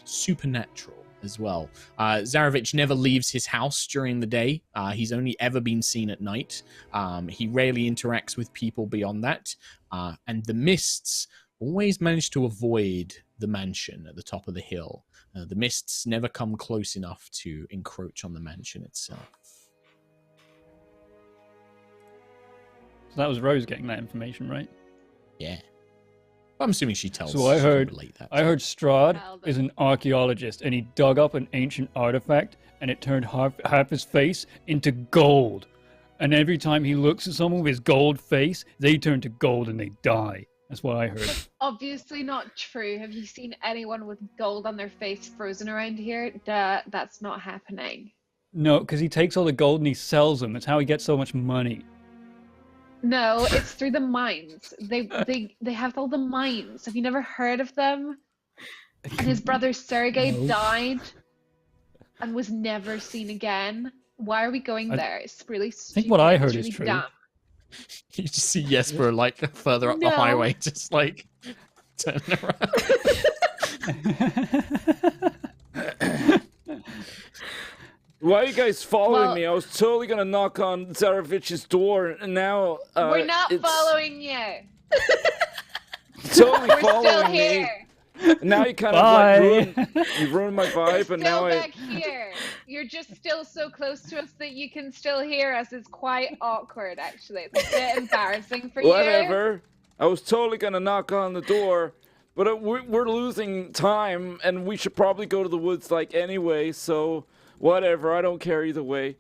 supernatural as well. Zarovich never leaves his house during the day. He's only ever been seen at night. He rarely interacts with people beyond that. And the mists always manage to avoid the mansion at the top of the hill. The mists never come close enough to encroach on the mansion itself. So that was Rose getting that information, right? Yeah. I'm assuming she tells. So I she can heard relate that. Strahd Well is an archaeologist, and he dug up an ancient artifact, and it turned half his face into gold. And every time he looks at someone with his gold face, they turn to gold and they die. That's what I heard. Obviously not true. Have you seen anyone with gold on their face frozen around here? That's not happening. No, because he takes all the gold and he sells them. That's how he gets so much money. No, it's through the mines. They have all the mines. Have you never heard of them? And his brother Sergei died and was never seen again. Why are we going there? It's really stupid. I think what I heard It's is really true. dumb. You just see Jesper like further up the No. highway, just like turning around. Why are you guys following Well- me? I was totally gonna knock on Zarovich's door, and now We're not it's following you. Totally We're following still me. here. Now you kind Bye. of like you've ruined my vibe, and now Still back here. You're just still so close to us that you can still hear us. It's quite awkward, actually. It's a bit embarrassing for you. Whatever. I was totally gonna knock on the door, but we're losing time, and we should probably go to the woods like anyway. So whatever. I don't care either way.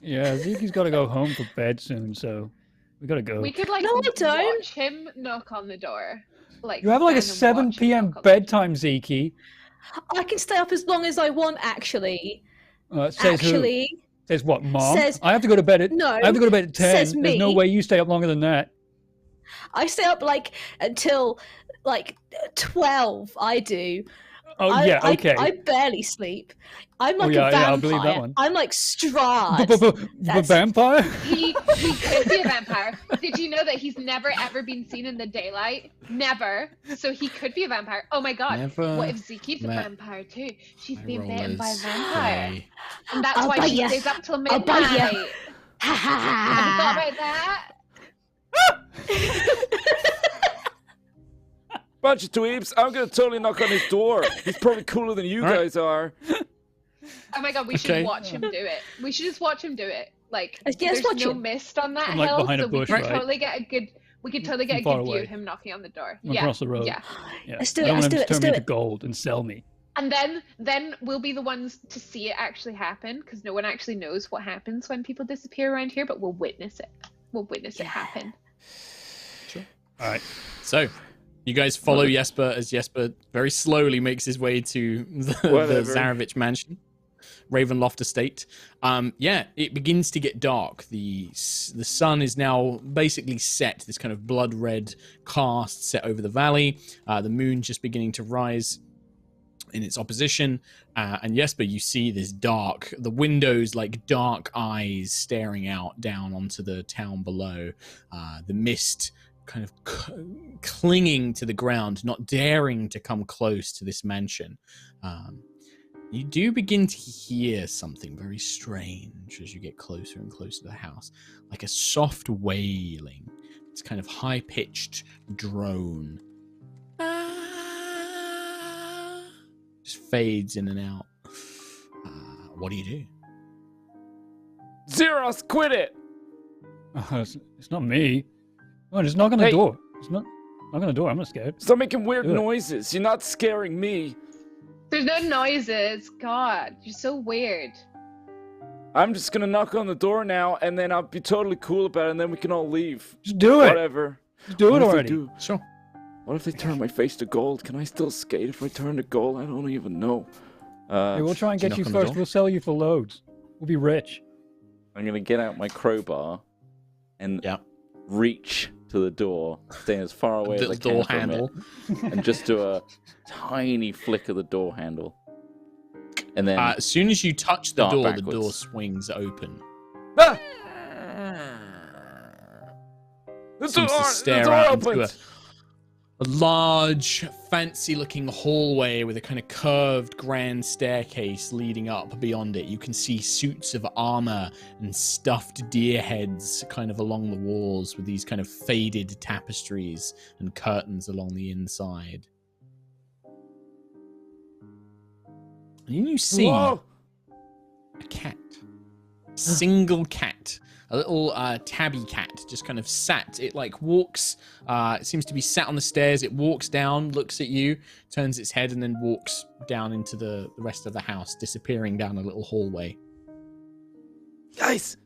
Yeah, Zeke's got to go home for bed soon, so we got to go. We could like No, I don't. watch him knock on the door. Like You have like a stand and 7 watch him p.m. knock on the door. bedtime, Zeke. I can stay up as long as I want, actually. Says who? Actually, Says what, Mom? Says- I have to go to bed at No, I have to go to bed at 10. says There's no me. way you stay up longer than that. I stay up like until like 12. I do. Oh yeah, okay. I barely sleep. I'm like yeah, a vampire. I'll believe that one. I'm like Strahd. The That's- vampire? He could be a vampire. Did you know that he's never ever been seen in the daylight? Never. So he could be a vampire. Oh my god. Never What if Zeke's a met vampire too? She's My been bitten by a rollers vampire. play. And that's I'll why bite she ya. stays up till I'll bite ya. midnight. Ha ha Have you thought ha. about that? Bunch of dweebs. I'm gonna totally knock on his door. He's probably cooler than you All right. guys are. Oh my god, we should Okay. watch him do it. We should just watch him do it. Like Yes, there's watch no him. mist on that From, like, hill, behind a so we bush, could right? totally get a good From far view away. of him knocking on the door. From Yeah. across the road. Yeah. Yeah. Let's do it, I don't let's want him do to it, let's turn me do into it. gold and sell me. And then we'll be the ones to see it actually happen, because no one actually knows what happens when people disappear around here, but we'll witness it. We'll witness it happen. All right. So, you guys follow Jesper as Jesper very slowly makes his way to the Whatever. Zarevich mansion, Ravenloft estate. Yeah, it begins to get dark. The sun is now basically set, this kind of blood red cast set over the valley. The moon just beginning to rise in its opposition. And Jesper, you see this dark, the windows like dark eyes staring out down onto the town below. The mist kind of clinging to the ground, not daring to come close to this mansion. You do begin to hear something very strange as you get closer and closer to the house, like a soft wailing. It's kind of high-pitched drone. Just fades in and out. What do you do? Zeros, quit it! It's not me. Oh, just knock on the Hey. door. It's not knock on the door. I'm not scared. Stop making weird Ugh. noises. You're not scaring me. There's no noises. God, you're so weird. I'm just gonna knock on the door now, and then I'll be totally cool about it, and then we can all leave. Just do it. Whatever. Just do What it if they already. do? Sure. What if they turn my face to gold? Can I still skate if I turn to gold? I don't even know. Hey, we'll try and Do you get you knock on the first. door? We'll sell you for loads. We'll be rich. I'm gonna get out my crowbar and Yeah. reach to the door, staying as far away The as I can door from handle. it, and just do a tiny flick of the door handle, and then As soon as you touch the Dart door, the backwards. door swings open. Ah! The Seems to stare door out into opens. a large, fancy-looking hallway with a kind of curved grand staircase leading up beyond it. You can see suits of armor and stuffed deer heads kind of along the walls with these kind of faded tapestries and curtains along the inside. And then you see Whoa! a cat. Single cat. A little tabby cat just kind of sat. It like walks, it seems to be sat on the stairs. It walks down, looks at you, turns its head, and then walks down into the rest of the house, disappearing down a little hallway. Guys,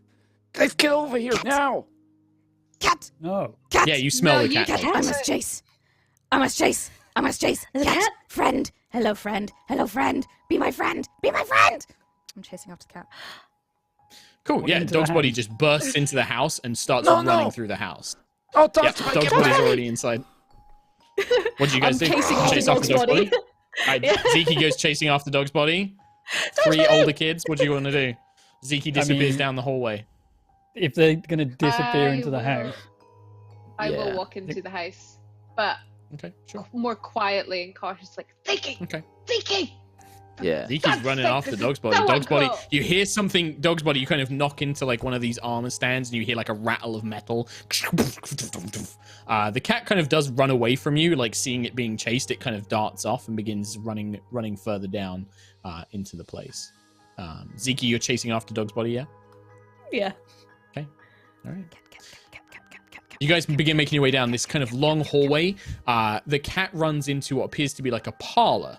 get over here now! Cat! No. Cat! Yeah, you smell No, the you cat. can't. I must chase. I must chase. I must chase. There's a Cat. cat? Friend. Hello, friend. Hello, friend. Be my friend. Be my friend. I'm chasing after the cat. Cool. Yeah, Into the Dog's body house. just bursts into the house and starts No, running no. through the house. Oh, Yep, Dog's Dog's body's already inside. What do you guys I'm do? chasing after Chase Dog's body. Alright, Yeah. Zeke goes chasing after Dog's body. Three older kids. What do you want to do? Zeke disappears mean- down the hallway. If they're gonna disappear I into the will- house. I Yeah. will walk into the house, but Okay, sure. more quietly and cautiously. Like, Zeke! Okay. Zeke! Yeah. Zeke's God's running sake, this after is Dog's Body. so Dog's Body, uncool. you hear something, Dog's Body, you kind of knock into like one of these armor stands and you hear like a rattle of metal. The cat kind of does run away from you, like seeing it being chased, it kind of darts off and begins running further down into the place. Zeke, you're chasing after Dog's Body, yeah? Yeah. Okay. All right. You guys begin making your way down this kind of long hallway. The cat runs into what appears to be like a parlor.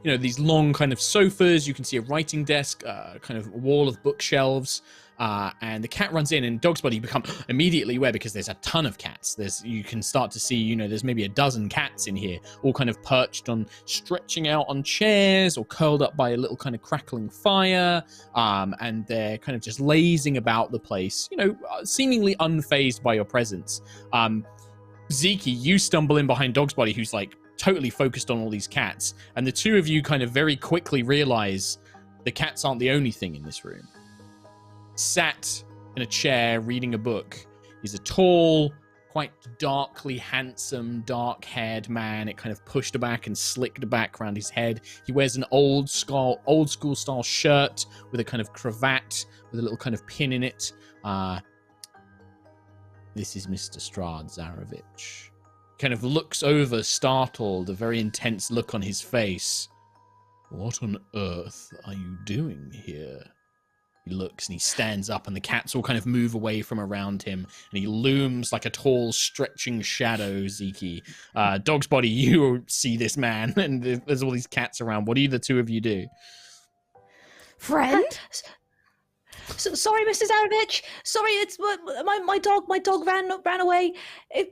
These long kind of sofas. You can see a writing desk, kind of a wall of bookshelves. And the cat runs in, and Dog's Body become immediately aware because there's a ton of cats. You can start to see, there's maybe a dozen cats in here, all kind of perched on, stretching out on chairs or curled up by a little kind of crackling fire. And they're kind of just lazing about the place, seemingly unfazed by your presence. Zeke, you stumble in behind Dog's Body, who's like totally focused on all these cats. And the two of you kind of very quickly realize the cats aren't the only thing in this room. Sat in a chair reading a book is a tall, quite darkly handsome, dark-haired man. It kind of pushed back and slicked back around his head. He wears an old school style shirt with a kind of cravat with a little kind of pin in it. This is Mr. Strahd Zarovich. Kind of looks over, startled, a very intense look on his face. What on earth are you doing here? He looks and he stands up, and the cats all kind of move away from around him, and he looms like a tall, stretching shadow, Zeke. Dog's Body, you see this man, and there's all these cats around. What do the two of you do? Friend? Sorry, Mr. Zarovich. Sorry, it's my dog ran away.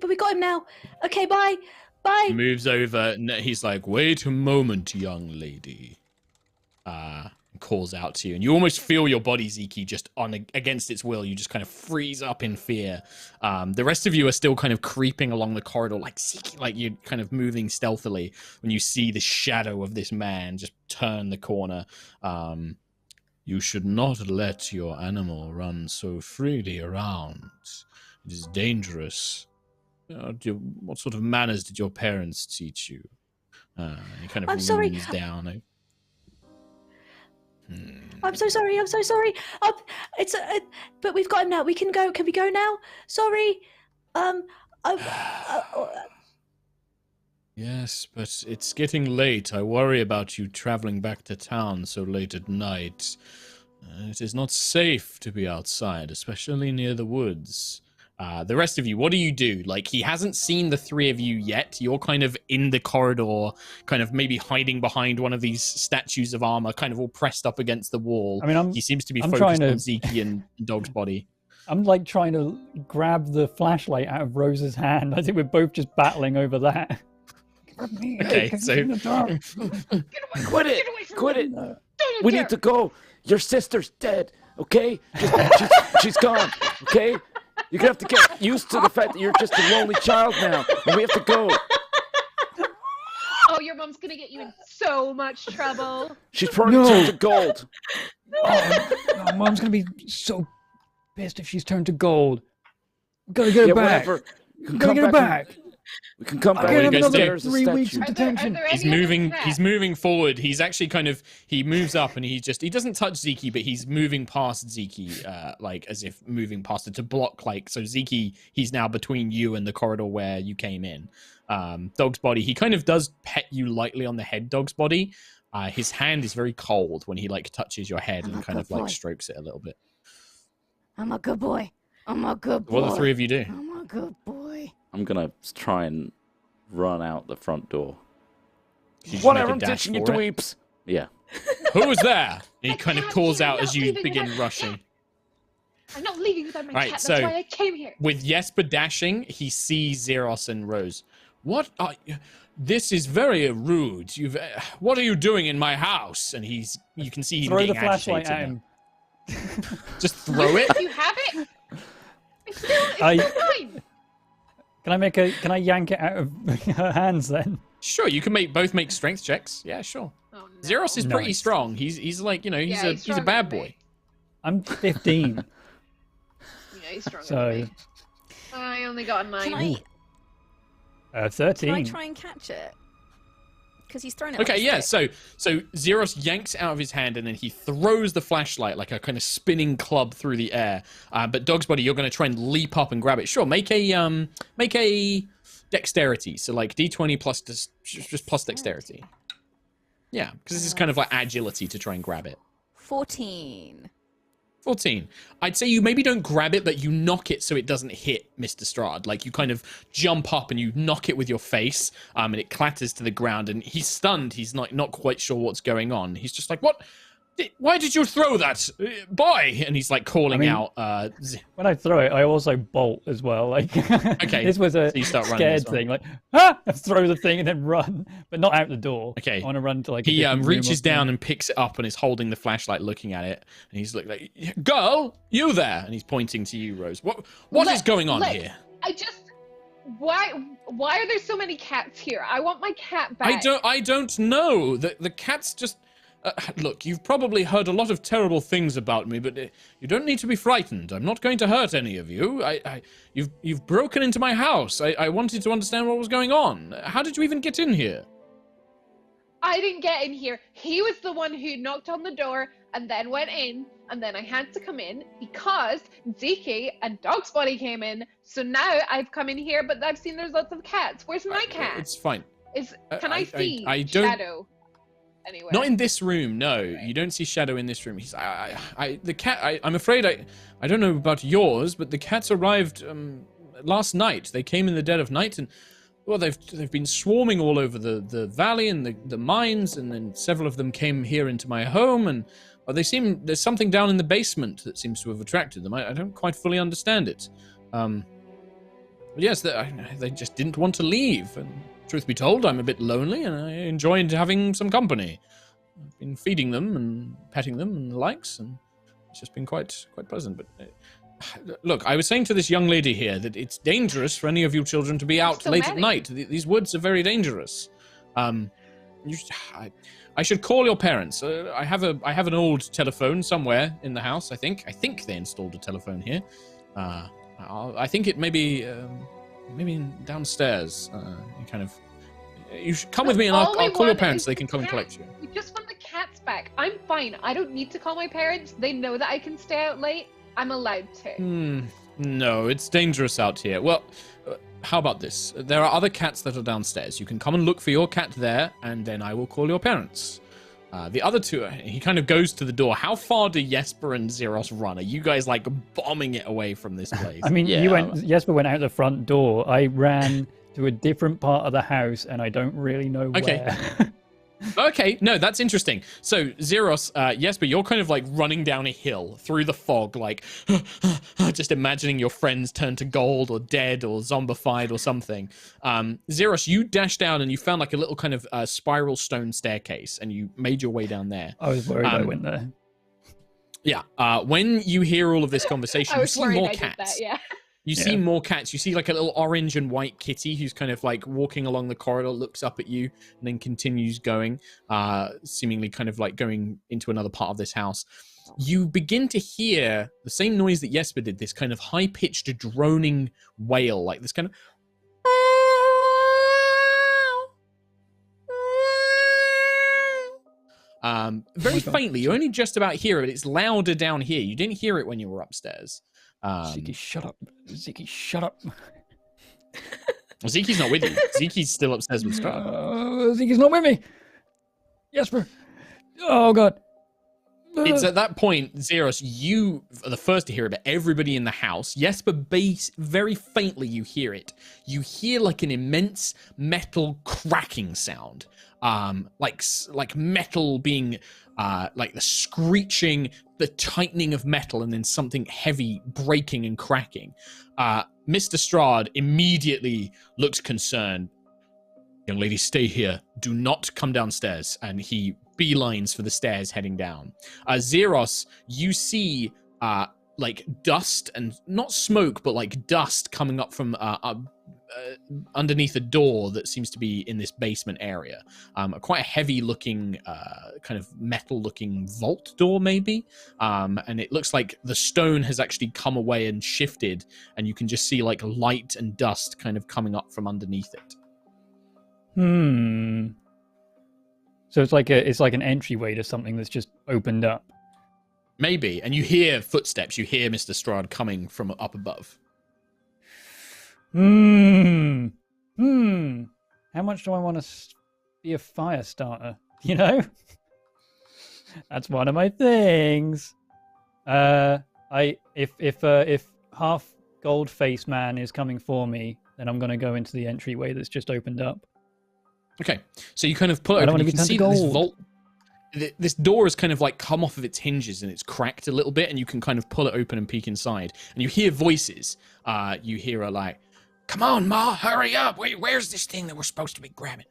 But we got him now. Okay, bye. Bye. He moves over, and he's like, wait a moment, young lady. Calls out to you, and you almost feel your body, Zeke, just against its will. You just kind of freeze up in fear. The rest of you are still kind of creeping along the corridor, like Zeke, like you're kind of moving stealthily when you see the shadow of this man just turn the corner. You should not let your animal run so freely around. It is dangerous. What sort of manners did your parents teach you? He kind of leans down. I'm so sorry. But we've got him now. We can go. Can we go now? Sorry. Yes, but it's getting late. I worry about you traveling back to town so late at night. It is not safe to be outside, especially near the woods. The rest of you, what do you do? Like, he hasn't seen the three of you yet. You're kind of in the corridor, kind of maybe hiding behind one of these statues of armor, kind of all pressed up against the wall. I mean, he seems to be focused on Zeke and Dog's Body. I'm like trying to grab the flashlight out of Rose's hand. I think we're both just battling over that. Okay, so quit it. Don't We dare. need to go. Your sister's dead. Okay, she's gone. Okay. You're gonna have to get used to the fact that you're just a lonely child now, and we have to go. Oh, your mom's gonna get you in so much trouble. She's probably turned to gold. Oh, Mom's gonna be so pissed if she's turned to gold. Gotta get her back. Whatever. Gotta get her back. We can come back. I'll you get guys do? another 3 weeks of detention. Are He's there any moving. other He's moving forward. He's actually he moves up, and he doesn't touch Zeke, but he's moving past Zeke, like as if moving past it to block. Like, so Zeke, he's now between you and the corridor where you came in. Dog's Body, he kind of does pet you lightly on the head. Dog's Body, his hand is very cold when he like touches your head and kind of like strokes it a little bit. I'm a good boy. I'm a good boy. What do the three of you do? I'm a good boy. I'm gonna try and run out the front door. You Whatever, I'm make a dash teaching you for it? dweebs. Yeah. Who was there? He kind of can't calls leave. out I'm as not you leaving begin without my rushing. cat. I'm not leaving without my Right, cat. so- That's why I came here. With Jesper dashing, he sees Zeros and Rose. What are you? This is very rude. What are you doing in my house? And you can see him Throw the getting flashlight at agitated him. now. Just throw it. You have it. It's I- still mine. Can I yank it out of her hands then? Sure, you can both make strength checks. Yeah, sure. Oh, no. Zeros is pretty Nice. strong. He's like, he's Yeah, a he's he's a stronger bad than boy. me. I'm 15. Yeah, he's stronger So than me. I only got a 9. Can I 13. try and catch it? Because he's thrown it. Okay, like a yeah. stick. So Zeros yanks out of his hand and then he throws the flashlight like a kind of spinning club through the air. But Dog's Body, you're going to try and leap up and grab it. Sure, make a dexterity. So like d20 plus just plus dexterity. Yeah, because this is kind of like agility to try and grab it. 14. 14. I'd say you maybe don't grab it, but you knock it so it doesn't hit Mr. Strahd. Like you kind of jump up and you knock it with your face, and it clatters to the ground. And he's stunned. He's not quite sure what's going on. He's just like, "What? Why did you throw that, boy?" And he's like calling out. When I throw it, I also bolt as well. Like, okay, this was a so scared thing. Like, throw the thing and then run, but not out the door. Okay, I want to run to like. He reaches down and picks it up and is holding the flashlight, looking at it, and he's like, "Girl, you there?" And he's pointing to you, Rose. What is going on here? Why are there so many cats here? I want my cat back. I don't know. The cat's just. Look, you've probably heard a lot of terrible things about me, but you don't need to be frightened. I'm not going to hurt any of you. You've broken into my house. I wanted to understand what was going on. How did you even get in here? I didn't get in here. He was the one who knocked on the door and then went in, and then I had to come in because Zeke and Dog's Body came in. So now I've come in here, but I've seen there's lots of cats. Where's my cat? It's fine. Can I see I don't... Shadow? Anywhere. Not in this room, no. You don't see Shadow in this room. He's the cat. I'm afraid I don't know about yours, but the cats arrived last night. They came in the dead of night, and well, they've been swarming all over the valley and the mines, and then several of them came here into my home, and there's something down in the basement that seems to have attracted them. I don't quite fully understand it. Yes, they just didn't want to leave. And truth be told, I'm a bit lonely, and I enjoyed having some company. I've been feeding them and petting them and the likes, and it's just been quite pleasant. But look, I was saying to this young lady here that it's dangerous for any of you children to be out late at night. These woods are very dangerous. I should call your parents. I have an old telephone somewhere in the house. I think they installed a telephone here. I think it may be maybe downstairs. You should come with me, and I'll call your parents so they can come and collect you. We just want the cats back. I'm fine. I don't need to call my parents. They know that I can stay out late. I'm allowed to. No, it's dangerous out here. Well, how about this? There are other cats that are downstairs. You can come and look for your cat there, and then I will call your parents. The other two, he kind of goes to the door. How far do Jesper and Zeros run? Are you guys like bombing it away from this place? I mean, Jesper went out the front door. I ran to a different part of the house, and I don't really know where. Okay, no, that's interesting. So, Zeros, Jesper, you're kind of like running down a hill through the fog, like just imagining your friends turn to gold or dead or zombified or something. Zeros, you dashed down and you found like a little kind of spiral stone staircase, and you made your way down there. I was worried I went there. Yeah, when you hear all of this conversation, you see more cats. You see more cats. You see like a little orange and white kitty who's kind of like walking along the corridor, looks up at you, and then continues going, seemingly kind of like going into another part of this house. You begin to hear the same noise that Jesper did, this kind of high-pitched droning wail, like this kind of... very faintly. You only just about hear it. It's louder down here. You didn't hear it when you were upstairs. Zeke, shut up. Zeke, shut up. Well, Zeke's not with you. Zeke's still upstairs with Strahd. Zeke's not with me. Jesper. Oh, God. It's at that point, Zeros, you are the first to hear it, but everybody in the house, Jesper, very faintly you hear it. You hear like an immense metal cracking sound. Like metal being, like the screeching, the tightening of metal, and then something heavy breaking and cracking. Mr. Strahd immediately looks concerned. Young lady, stay here. Do not come downstairs. And he beelines for the stairs heading down. Zeros, you see like dust and not smoke, but like dust coming up from underneath a door that seems to be in this basement area. Quite a heavy looking, kind of metal looking vault door maybe. And it looks like the stone has actually come away and shifted, and you can just see like light and dust kind of coming up from underneath it. So it's like an entryway to something that's just opened up. Maybe, and you hear footsteps. You hear Mr. Strahd coming from up above. How much do I want to be a fire starter? You know, that's one of my things. If half gold face man is coming for me, then I'm gonna go into the entryway that's just opened up. Okay, so you kind of pull it open. You can see that this vault, this door has kind of like come off of its hinges and it's cracked a little bit, and you can kind of pull it open and peek inside. And you hear voices. You hear a like, "Come on, Ma, hurry up! Where's this thing that we're supposed to be grabbing?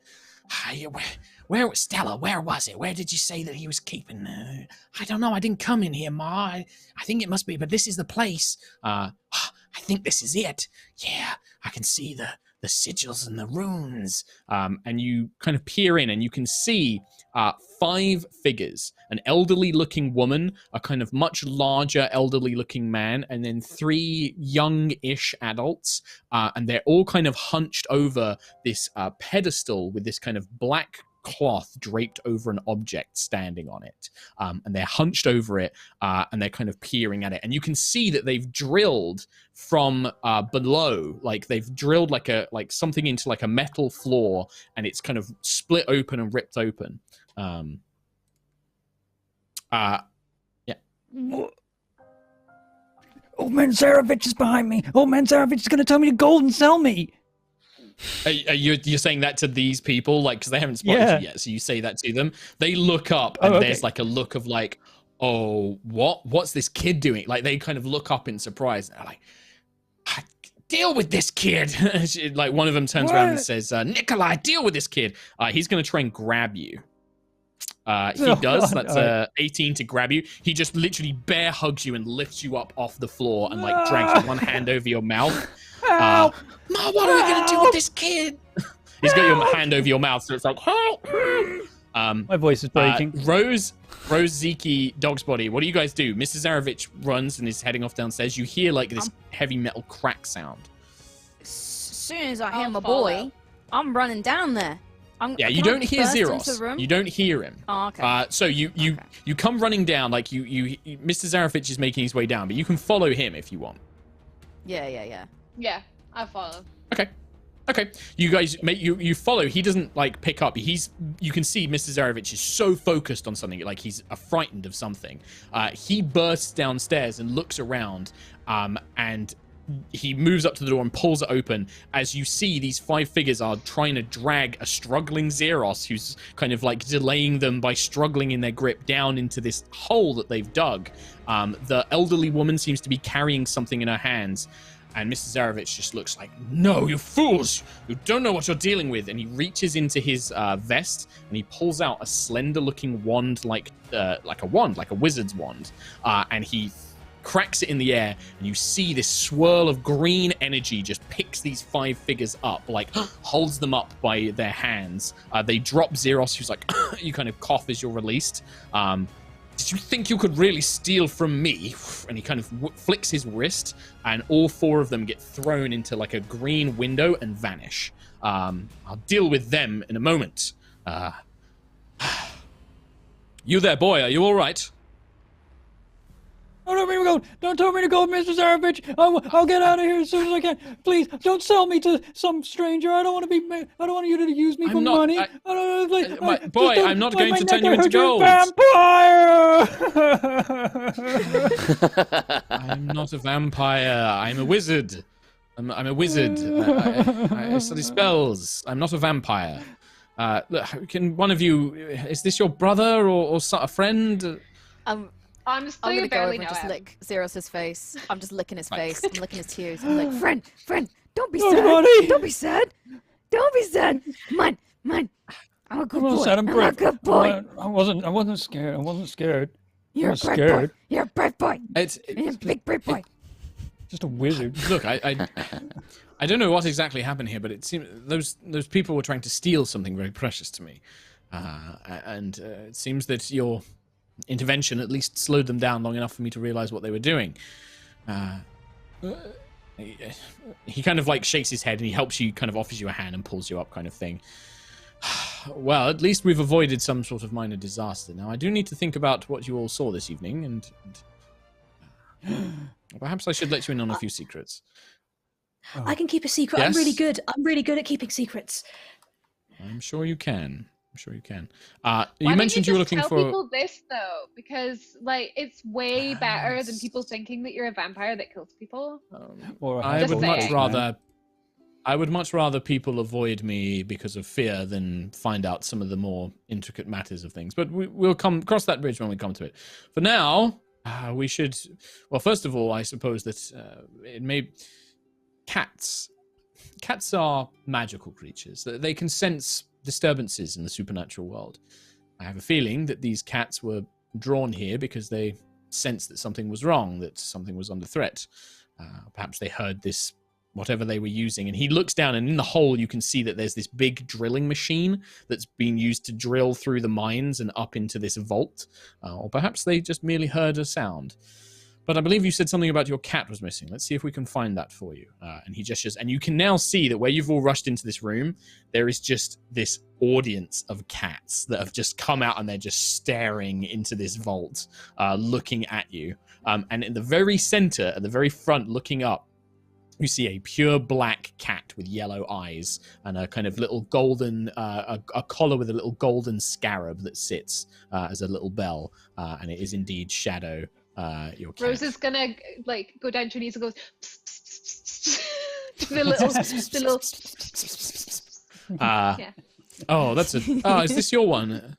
Where was Stella? Where was it? Where did you say that he was keeping? I don't know. I didn't come in here, Ma. I think it must be, but this is the place. I think this is it. Yeah, I can see the sigils and the runes." And you kind of peer in and you can see 5 figures: an elderly looking woman, a kind of much larger elderly looking man, and then 3 young-ish adults. And they're all kind of hunched over this pedestal with this kind of black cloth draped over an object standing on it. And they're hunched over it, and they're kind of peering at it. And you can see that they've drilled from below, like they've drilled like something into like a metal floor, and it's kind of split open and ripped open. Yeah. Old man Zarovich is behind me. Old man Zarovich is going to tell me to gold and sell me. You're saying that to these people, like, because they haven't spotted you yet, so you say that to them. They look up, and there's like a look of like, "Oh, what's this kid doing?" Like, they kind of look up in surprise, and they're like, "Deal with this kid." Like, one of them turns around and says, "Nikolai, deal with this kid. He's going to try and grab you." He does. That's 18 to grab you. He just literally bear hugs you and lifts you up off the floor and like drags one hand over your mouth. Ma, what are we gonna do with this kid? He's got your hand over your mouth, so it's like, help! My voice is breaking. Rose, Zeke, Dog's Body. What do you guys do? Mrs. Zarovich runs and is heading off downstairs. You hear like this heavy metal crack sound. As soon as I hear my boy, I'm running down there. You don't hear Zeros. You don't hear him. Oh, okay. So you come running down, like you Mr. Zarovich is making his way down, but you can follow him if you want. Yeah. Yeah, I follow. Okay. You guys you follow. He doesn't like pick up. You can see Mr. Zarovich is so focused on something, like he's frightened of something. He bursts downstairs and looks around, and he moves up to the door and pulls it open. As you see, these 5 figures are trying to drag a struggling Zeros, who's kind of like delaying them by struggling in their grip down into this hole that they've dug. The elderly woman seems to be carrying something in her hands, and Mr. Zarovich just looks like, "No, you fools! You don't know what you're dealing with." And he reaches into his vest and he pulls out a slender-looking wand, like a wizard's wand, and he cracks it in the air, and you see this swirl of green energy just picks these 5 figures up, like holds them up by their hands. They drop Zeros, who's like, you kind of cough as you're released. "Did you think you could really steal from me?" And he kind of flicks his wrist, and all 4 of them get thrown into like a green window and vanish. I'll deal with them in a moment. You there, boy, are you all right? Don't tell me to go! Don't tell me to go, Mr. Zarovich! I'll get out of here as soon as I can. Please, don't sell me to some stranger. I don't want you to use me for money. I'm not going to turn you into gold. Vampire! I'm not a vampire. I'm a wizard. I'm a wizard. I study spells. I'm not a vampire. Look, can one of you? Is this your brother or a friend? Honestly, I'm gonna I go over barely and know just him. lick Zeros' face. I'm just licking his face. I'm licking his tears. I'm like, friend, don't be Oh, sad. buddy. Don't be sad. Don't be sad. Come on. I'm a good boy. I'm a good boy. I wasn't scared. I wasn't scared. You're a brave boy. You're a brave boy. You're a big brave boy. Just a wizard. Look, I don't know what exactly happened here, but it seemed those people were trying to steal something very precious to me, and it seems that your intervention at least slowed them down long enough for me to realize what they were doing. He kind of like shakes his head and he helps you, kind of offers you a hand and pulls you up, kind of thing. Well, at least we've avoided some sort of minor disaster. Now, I do need to think about what you all saw this evening, and perhaps I should let you in on a few secrets. I can keep a secret. Yes? I'm really good. I'm really good at keeping secrets. I'm sure you can. You Why mentioned don't you were just looking tell for... people this though, because like it's way better than people thinking that you're a vampire that kills people. I would much saying. rather... I would much rather people avoid me because of fear than find out some of the more intricate matters of things. But we'll cross that bridge when we come to it. For now, we should... Well, first of all, I suppose that it may... Cats are magical creatures. They can sense disturbances in the supernatural world. I have a feeling that these cats were drawn here because they sensed that something was wrong, that something was under threat. Perhaps they heard this, whatever they were using, and he looks down, and in the hole you can see that there's this big drilling machine that's being used to drill through the mines and up into this vault. Or perhaps they just merely heard a sound. But I believe you said something about your cat was missing. Let's see if we can find that for you. And he gestures, and you can now see that where you've all rushed into this room, there is just this audience of cats that have just come out, and they're just staring into this vault, looking at you. And in the very center, at the very front, looking up, you see a pure black cat with yellow eyes and a kind of little golden, a collar with a little golden scarab that sits as a little bell. And it is indeed Shadow. Your cat. Rose is gonna like go down to her knees and goes psst, psst, psst, the little. Yeah. Oh, that's a. Oh, is this your one?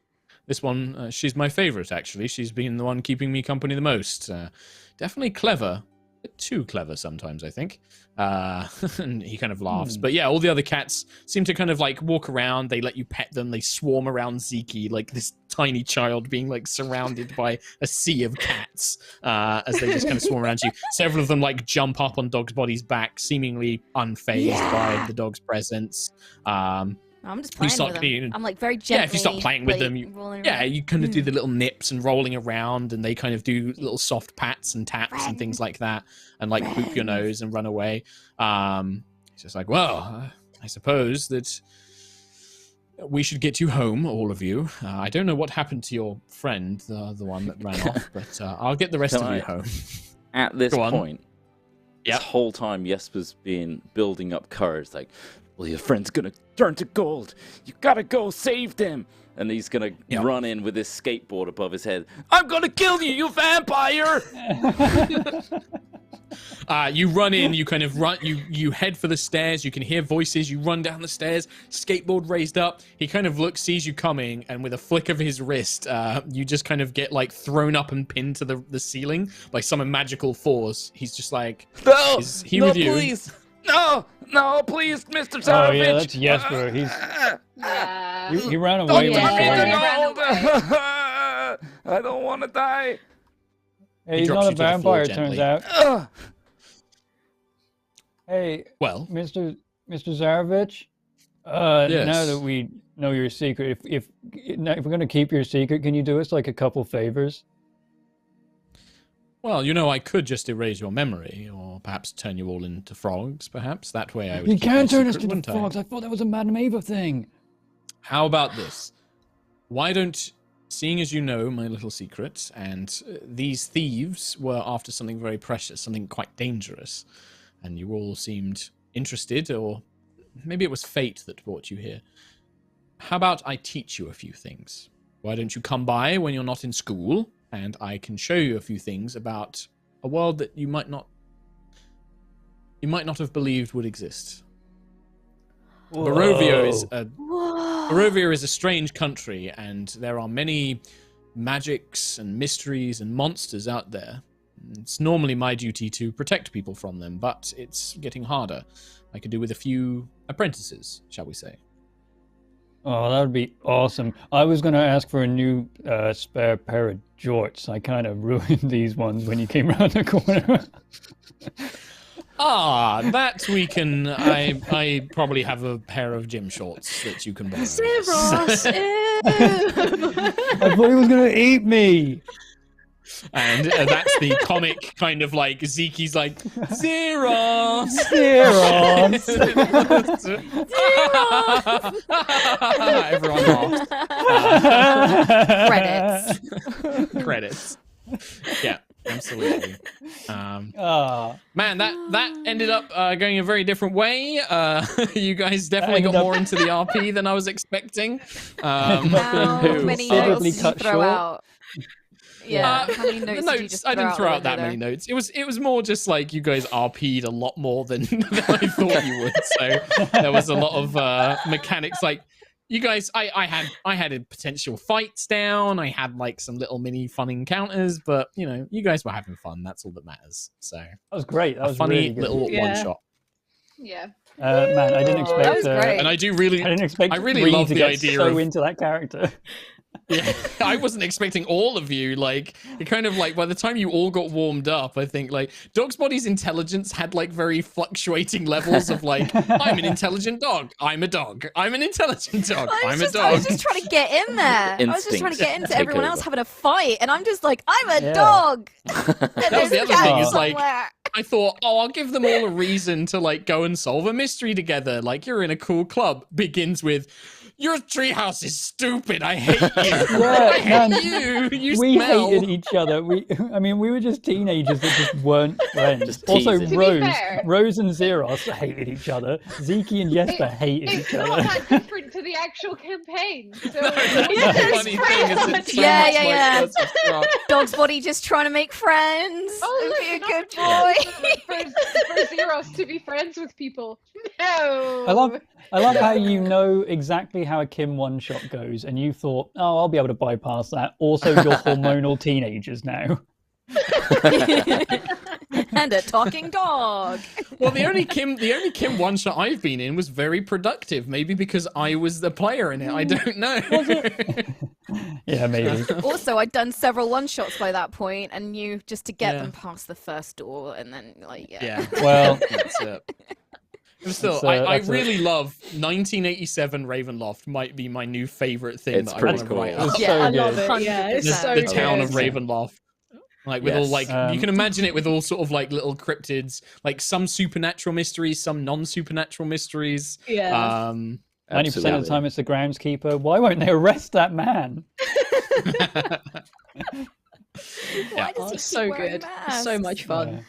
This one, she's my favorite actually. She's been the one keeping me company the most. Definitely clever. Bit too clever sometimes, I think. And he kind of laughs. But yeah, all the other cats seem to kind of like walk around. They let you pet them. They swarm around Zeke like this tiny child being like surrounded by a sea of cats as they just kind of swarm around you. Several of them like jump up on Dog's body's back, seemingly unfazed by the dog's presence. I'm just playing with them. I'm like very gently. Yeah, if you start playing with them, you kind of do the little nips and rolling around, and they kind of do little soft pats and taps and things like that, and like boop your nose and run away. It's just like, well, I suppose that we should get you home, all of you. I don't know what happened to your friend, the one that ran off, but I'll get the rest of you home. At this point, this whole time, Jesper's been building up courage, like, well, your friend's gonna turn to gold. You gotta go save them. And he's gonna run in with his skateboard above his head. I'm gonna kill you, you vampire! You run in, you kind of run, you head for the stairs, you can hear voices, you run down the stairs, skateboard raised up. He kind of looks, sees you coming, and with a flick of his wrist, you just kind of get like thrown up and pinned to the ceiling by some magical force. He's just like, no, is he with you? Please. No, please, Mr. Savage. Oh yeah, that's Jesper. He ran away. Don't tell me to go. I don't want to die. Hey, he's not a vampire, it turns out. Hey, well, Mr. Zarovich, yes. Now that we know your secret, if we're going to keep your secret, can you do us like a couple favors? Well, I could just erase your memory, or perhaps turn you all into frogs, perhaps. That way I would You keep can't my turn us secret, into wouldn't frogs. I thought that was a Madame Ava thing. How about this? Why don't, seeing as you know my little secret, and these thieves were after something very precious, something quite dangerous, and you all seemed interested, or maybe it was fate that brought you here. How about I teach you a few things? Why don't you come by when you're not in school, and I can show you a few things about a world that you might not have believed would exist. Barovia is a strange country, and there are many magics and mysteries and monsters out there. It's normally my duty to protect people from them, but it's getting harder. I could do with a few apprentices, shall we say. Oh, that would be awesome. I was going to ask for a new spare pair of jorts. I kind of ruined these ones when you came around the corner. That we can... I probably have a pair of gym shorts that you can borrow. Ross, I thought he was going to eat me. And that's the comic kind of like Zeke's like Zeros. Zeros. Everyone laughs. Credits. Yeah, absolutely. Man, that ended up going a very different way. You guys definitely got more into the RP than I was expecting. How many notes did you throw out? Yeah, how many notes did you just throw I didn't throw out that many notes. It was more just like you guys RP'd a lot more than I thought you would. So there was a lot of mechanics. Like you guys, I had a potential fights down. I had like some little mini fun encounters, but you guys were having fun. That's all that matters. So that was great. That was funny really good. Little one shot. Yeah. Man, I didn't expect. That was great. And I didn't expect. I really Reed love to the get idea so of into that character. Yeah, I wasn't expecting all of you. Like, it kind of like by the time you all got warmed up, I think like Dogsbody's intelligence had like very fluctuating levels of like, I'm an intelligent dog. I'm a dog. I'm an intelligent dog. I'm a dog. I was just trying to get in there. I was just trying to get into everyone else having a fight, and I'm just like, I'm a dog. That was the other thing. Is like, I thought, I'll give them all a reason to like go and solve a mystery together. Like, you're in a cool club. Begins with, your treehouse is stupid. I hate you. I hate you. We hated each other. We were just teenagers that just weren't friends. Also, Rose and Zeros hated each other. Zeke and Jesper hated each other. It's not that different to the actual campaign. So the funny thing is it's so much like Dogsbody just trying to make friends. Oh, be a good boy. For Zeros to be friends with people. No. I love how you know exactly how a Kim one-shot goes, and you thought, I'll be able to bypass that. Also, you're hormonal teenagers now. And a talking dog. Well, the only Kim one-shot I've been in was very productive. Maybe because I was the player in it. I don't know. Yeah, maybe. Also, I'd done several one-shots by that point, and knew just to get them past the first door, and then Well, that's it. Still, I really love 1987 Ravenloft. Might be my new favorite thing that I want to write up. I love it. Yeah, it's so the good. town of Ravenloft. Like with all like you can imagine it with all sort of like little cryptids, like some supernatural mysteries, some non-supernatural mysteries. Yeah. 90% of the time it's the groundskeeper. Why won't they arrest that man? Why does he so keep wearing good. masks? So much fun.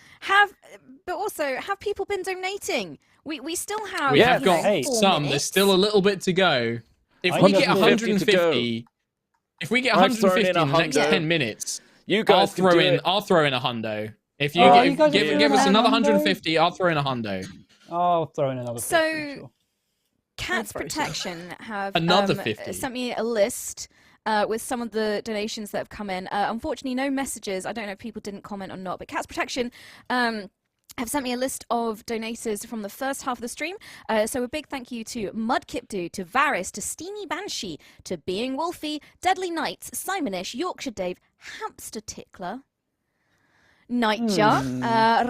But also, have people been donating? We still have. We have got 4 some. minutes. There's still a little bit to go. If we get 150, in the next 10 minutes, I'll throw in a hundo. If you give us another 150, I'll throw in a hundo. I'll throw in another 50. So, Sure. Cats Protection have another 50. Sent me a list with some of the donations that have come in. Unfortunately, no messages. I don't know if people didn't comment or not, but Cats Protection have sent me a list of donators from the first half of the stream. So a big thank you to Mudkipdu, to Varys, to Steamy Banshee, to Being Wolfie, Deadly Knights, Simonish, Yorkshire Dave, Hamster Tickler, Nightjar,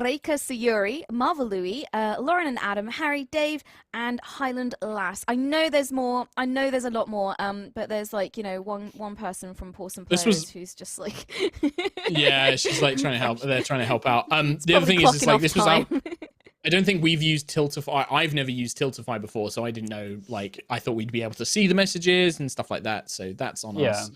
Reika Sayuri, Marvel Louie, Lauren and Adam, Harry, Dave, and Highland Lass. I know there's more. I know there's a lot more. But there's like one person from Pawson Players who's just like. Yeah, she's like trying to help. They're trying to help out. The other thing is like this was out. I don't think we've used Tiltify. I've never used Tiltify before, so I didn't know. Like I thought we'd be able to see the messages and stuff like that. So that's on us.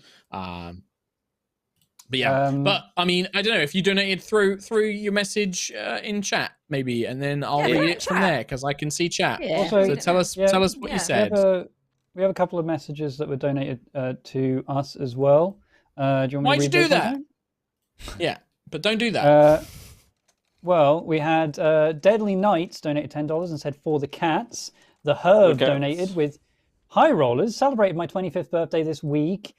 But yeah, but I mean, I don't know if you donated through your message in chat, maybe, and then I'll read it from there because I can see chat. Yeah. Also, so tell us what you said. We have a couple of messages that were donated to us as well. Do you want me Why'd to you read do those that? out? Yeah, but don't do that. Well, we had Deadly Knights donated $10 and said for the cats. The Herb donated with High Rollers, celebrated my 25th birthday this week.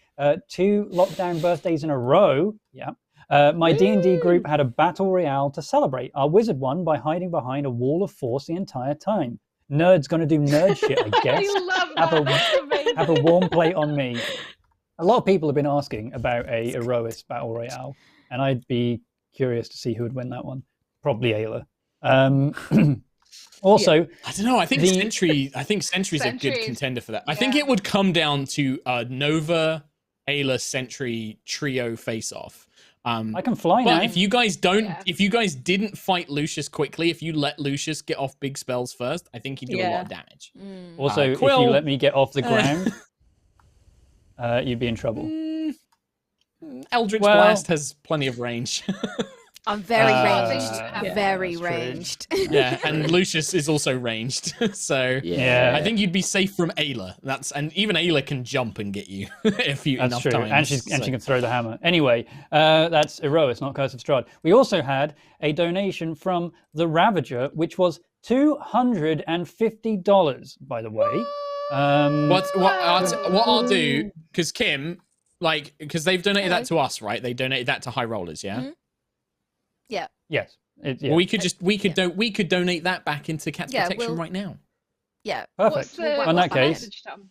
2 lockdown birthdays in a row. Yeah. My D&D group had a battle royale to celebrate. Our wizard won by hiding behind a wall of force the entire time. Nerd's gonna do nerd shit, I guess. I love that. Have a warm plate on me. A lot of people have been asking about a Erois battle royale, and I'd be curious to see who would win that one. Probably Ayla. Also, I don't know. I think Sentry's a good contender for that. I think it would come down to Nova, Ayla, Sentry trio face-off. I can fly But now. if you guys don't, Yeah. if you guys didn't fight Lucius quickly, if you let Lucius get off big spells first, I think he'd do a lot of damage. Also, if Quill. you let me get off the ground, you'd be in trouble. Eldritch Well- Blast has plenty of range. I'm very ranged. yeah, Very that's true. ranged. Yeah, and Lucius is also ranged. So Yeah. I think you'd be safe from Ayla. And even Ayla can jump and get you if you That's enough true, times. and she can throw the hammer. Anyway, that's Erois, not Curse of Strahd. We also had a donation from the Ravager, which was $250, by the way. What I'll do, because Kim, because they've donated that to us, right? They donated that to High Rollers, yeah. Yeah. Yes. Well, we could donate that back into Cat's Yeah, Protection we'll- right now. Yeah. Perfect. What's the, In what's that the case, message, Tom?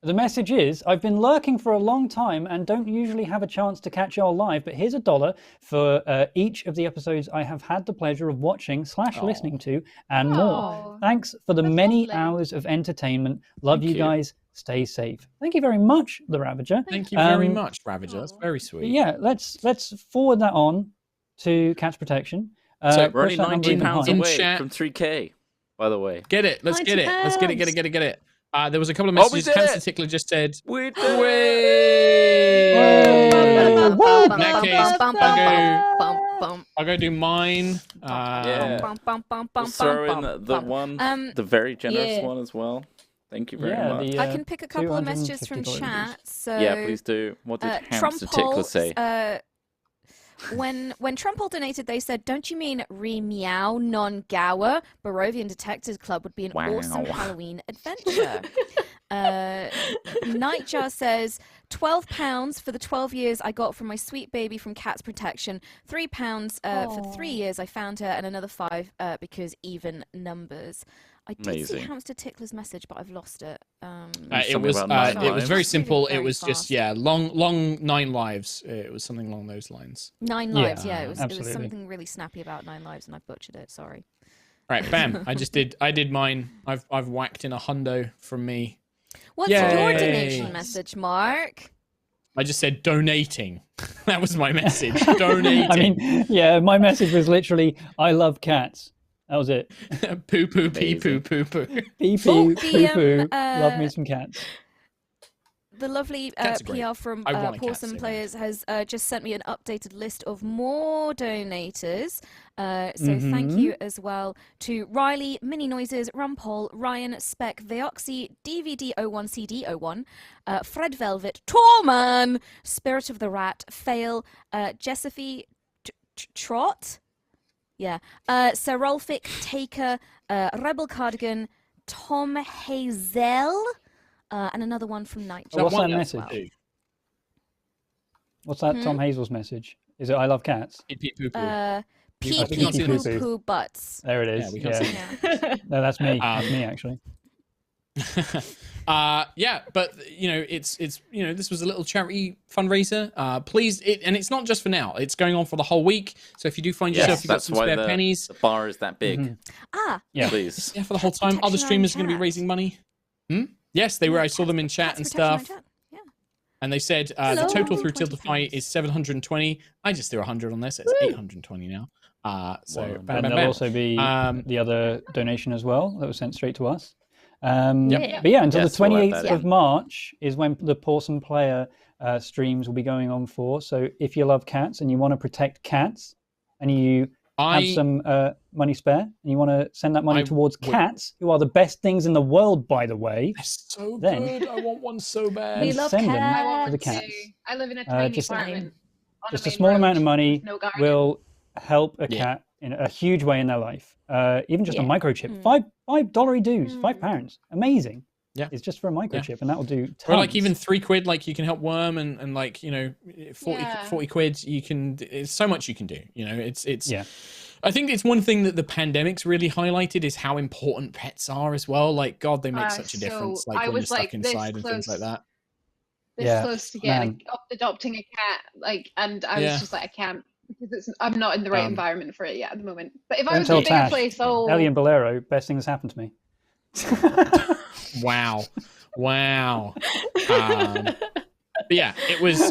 the message is, I've been lurking for a long time and don't usually have a chance to catch y'all live, but here's $1 for each of the episodes I have had the pleasure of watching / listening to and more. Aw, Thanks for the that's many lovely. hours of entertainment. Love Thank you you. guys. Stay safe. Thank you very much, the Ravager. Thank you very Um, much, Ravager. That's very But sweet. yeah, let's forward that on to Cat's Protection. So We're only push that number even £19 higher. away chat. from 3K, by the way. Get it. Let's get it. Let's get it. Get it. Get it. Get it. There was a couple of Oh, we messages. did Hamster it! Tickler just said, We did In that case, Bum, I'll go do mine. Yeah. bum, bum, bum, bum, Throw in bum, the bum. one, the very generous yeah. one as well. Thank you very Yeah, much. the, I can pick a couple of messages from $250 chat. So Yeah, please do. What did Hamster Tickler say? When Trumpole donated, they said, "Don't you mean re-meow non-gower? Barovian Detectives Club would be an awesome Wow. Halloween adventure." Nightjar says, £12 for the 12 years I got from my sweet baby from Cat's Protection, £3 for the 3 years I found her, and another 5 because even numbers. I did see Amazing. Hamster Tickler's message, but I've lost it. It Something was about 9 it was lives. very simple. Very It was fast. just long 9 lives. It was something along those lines. 9 Yeah, lives, yeah. It was absolutely. something really snappy about 9 lives, and I butchered it. Sorry. Right, bam! I did mine. I've whacked in $100 from me. What's your Yay. donation message, Mark? I just said donating. That was my message. Donating. I mean, yeah, my message was literally, I love cats. That was it. poo poo pee poo poo poo. Pee Oh, poo, the, poo poo. Love me some cats. The lovely Cats are great. PR from I want a cat Pawsome so bad. Players has just sent me an updated list of more donators. So thank you as well to Riley, Mini Noises, Rumpole, Ryan, Spec, Veoxy, DVD01CD01, Fred Velvet, Torman, Spirit of the Rat, Fail, Jessophy, Trot, yeah, Serolfic, Taker, Rebel Cardigan, Tom Hazel, and another one from Nightjar. What's that one message? too. What's that Tom Hazel's message? Is it I love cats? Pee pee poo poo. Pee we pee can't see poo the- poo butts. There it Yeah, is. we Yeah, can't see Yeah. No, that's me. That's me, actually. Yeah, but it's this was a little charity fundraiser. Please, and it's not just for now. It's going on for the whole week. So if you do find yourself, Yes, you've got that's some why spare the pennies. bar is that big. Mhm. Ah, Yeah. Please. Yeah, for the whole time. Other Protection streamers are on going to be chat. raising money. Yes, they were. I saw them in chat and Cats Protection on stuff. chat. Yeah. And they said the Hello. total through £20. Tiltify is 720. I just threw 100 on this. It's 820 now. So Wow. bam, And bam, there'll bam. also be the other donation as well that was sent straight to us. Yep. But yeah, until Yes, the we'll add 28th that of in. March is when the Pawsome Player streams will be going on for. So if you love cats and you want to protect cats and you have some money spare and you want to send that money I towards would- cats, who are the best things in the world, by the way, They're so Then- good. I want one so bad. then love send them cats. I to want the to. cats. I live in a tiny just- apartment. on Just a main small road amount of money with no garden. will help a Yeah. cat in a huge way in their life. Even just a Yeah. microchip. Mm. $5 dues, Mm. £5. Amazing. Yeah. It's just for a microchip, and that will do tons. Or like even £3, like you can help Worm and like 40 Yeah. 40 quid. You can. It's so much you can do. It's Yeah. I think it's one thing that the pandemic's really highlighted is how important pets are as well. Like God, they make such a So difference. I Like when you're was, stuck like, this inside and things like close. that. This Yeah, close to man. adopting a cat, and I Yeah. was just like, I can't because I'm not in the right Um, environment for it yet at the moment. But if I Don't was in a tell bigger Tash. place, Ellie and Bolero, best thing that's happened to me. Wow. But yeah, it was.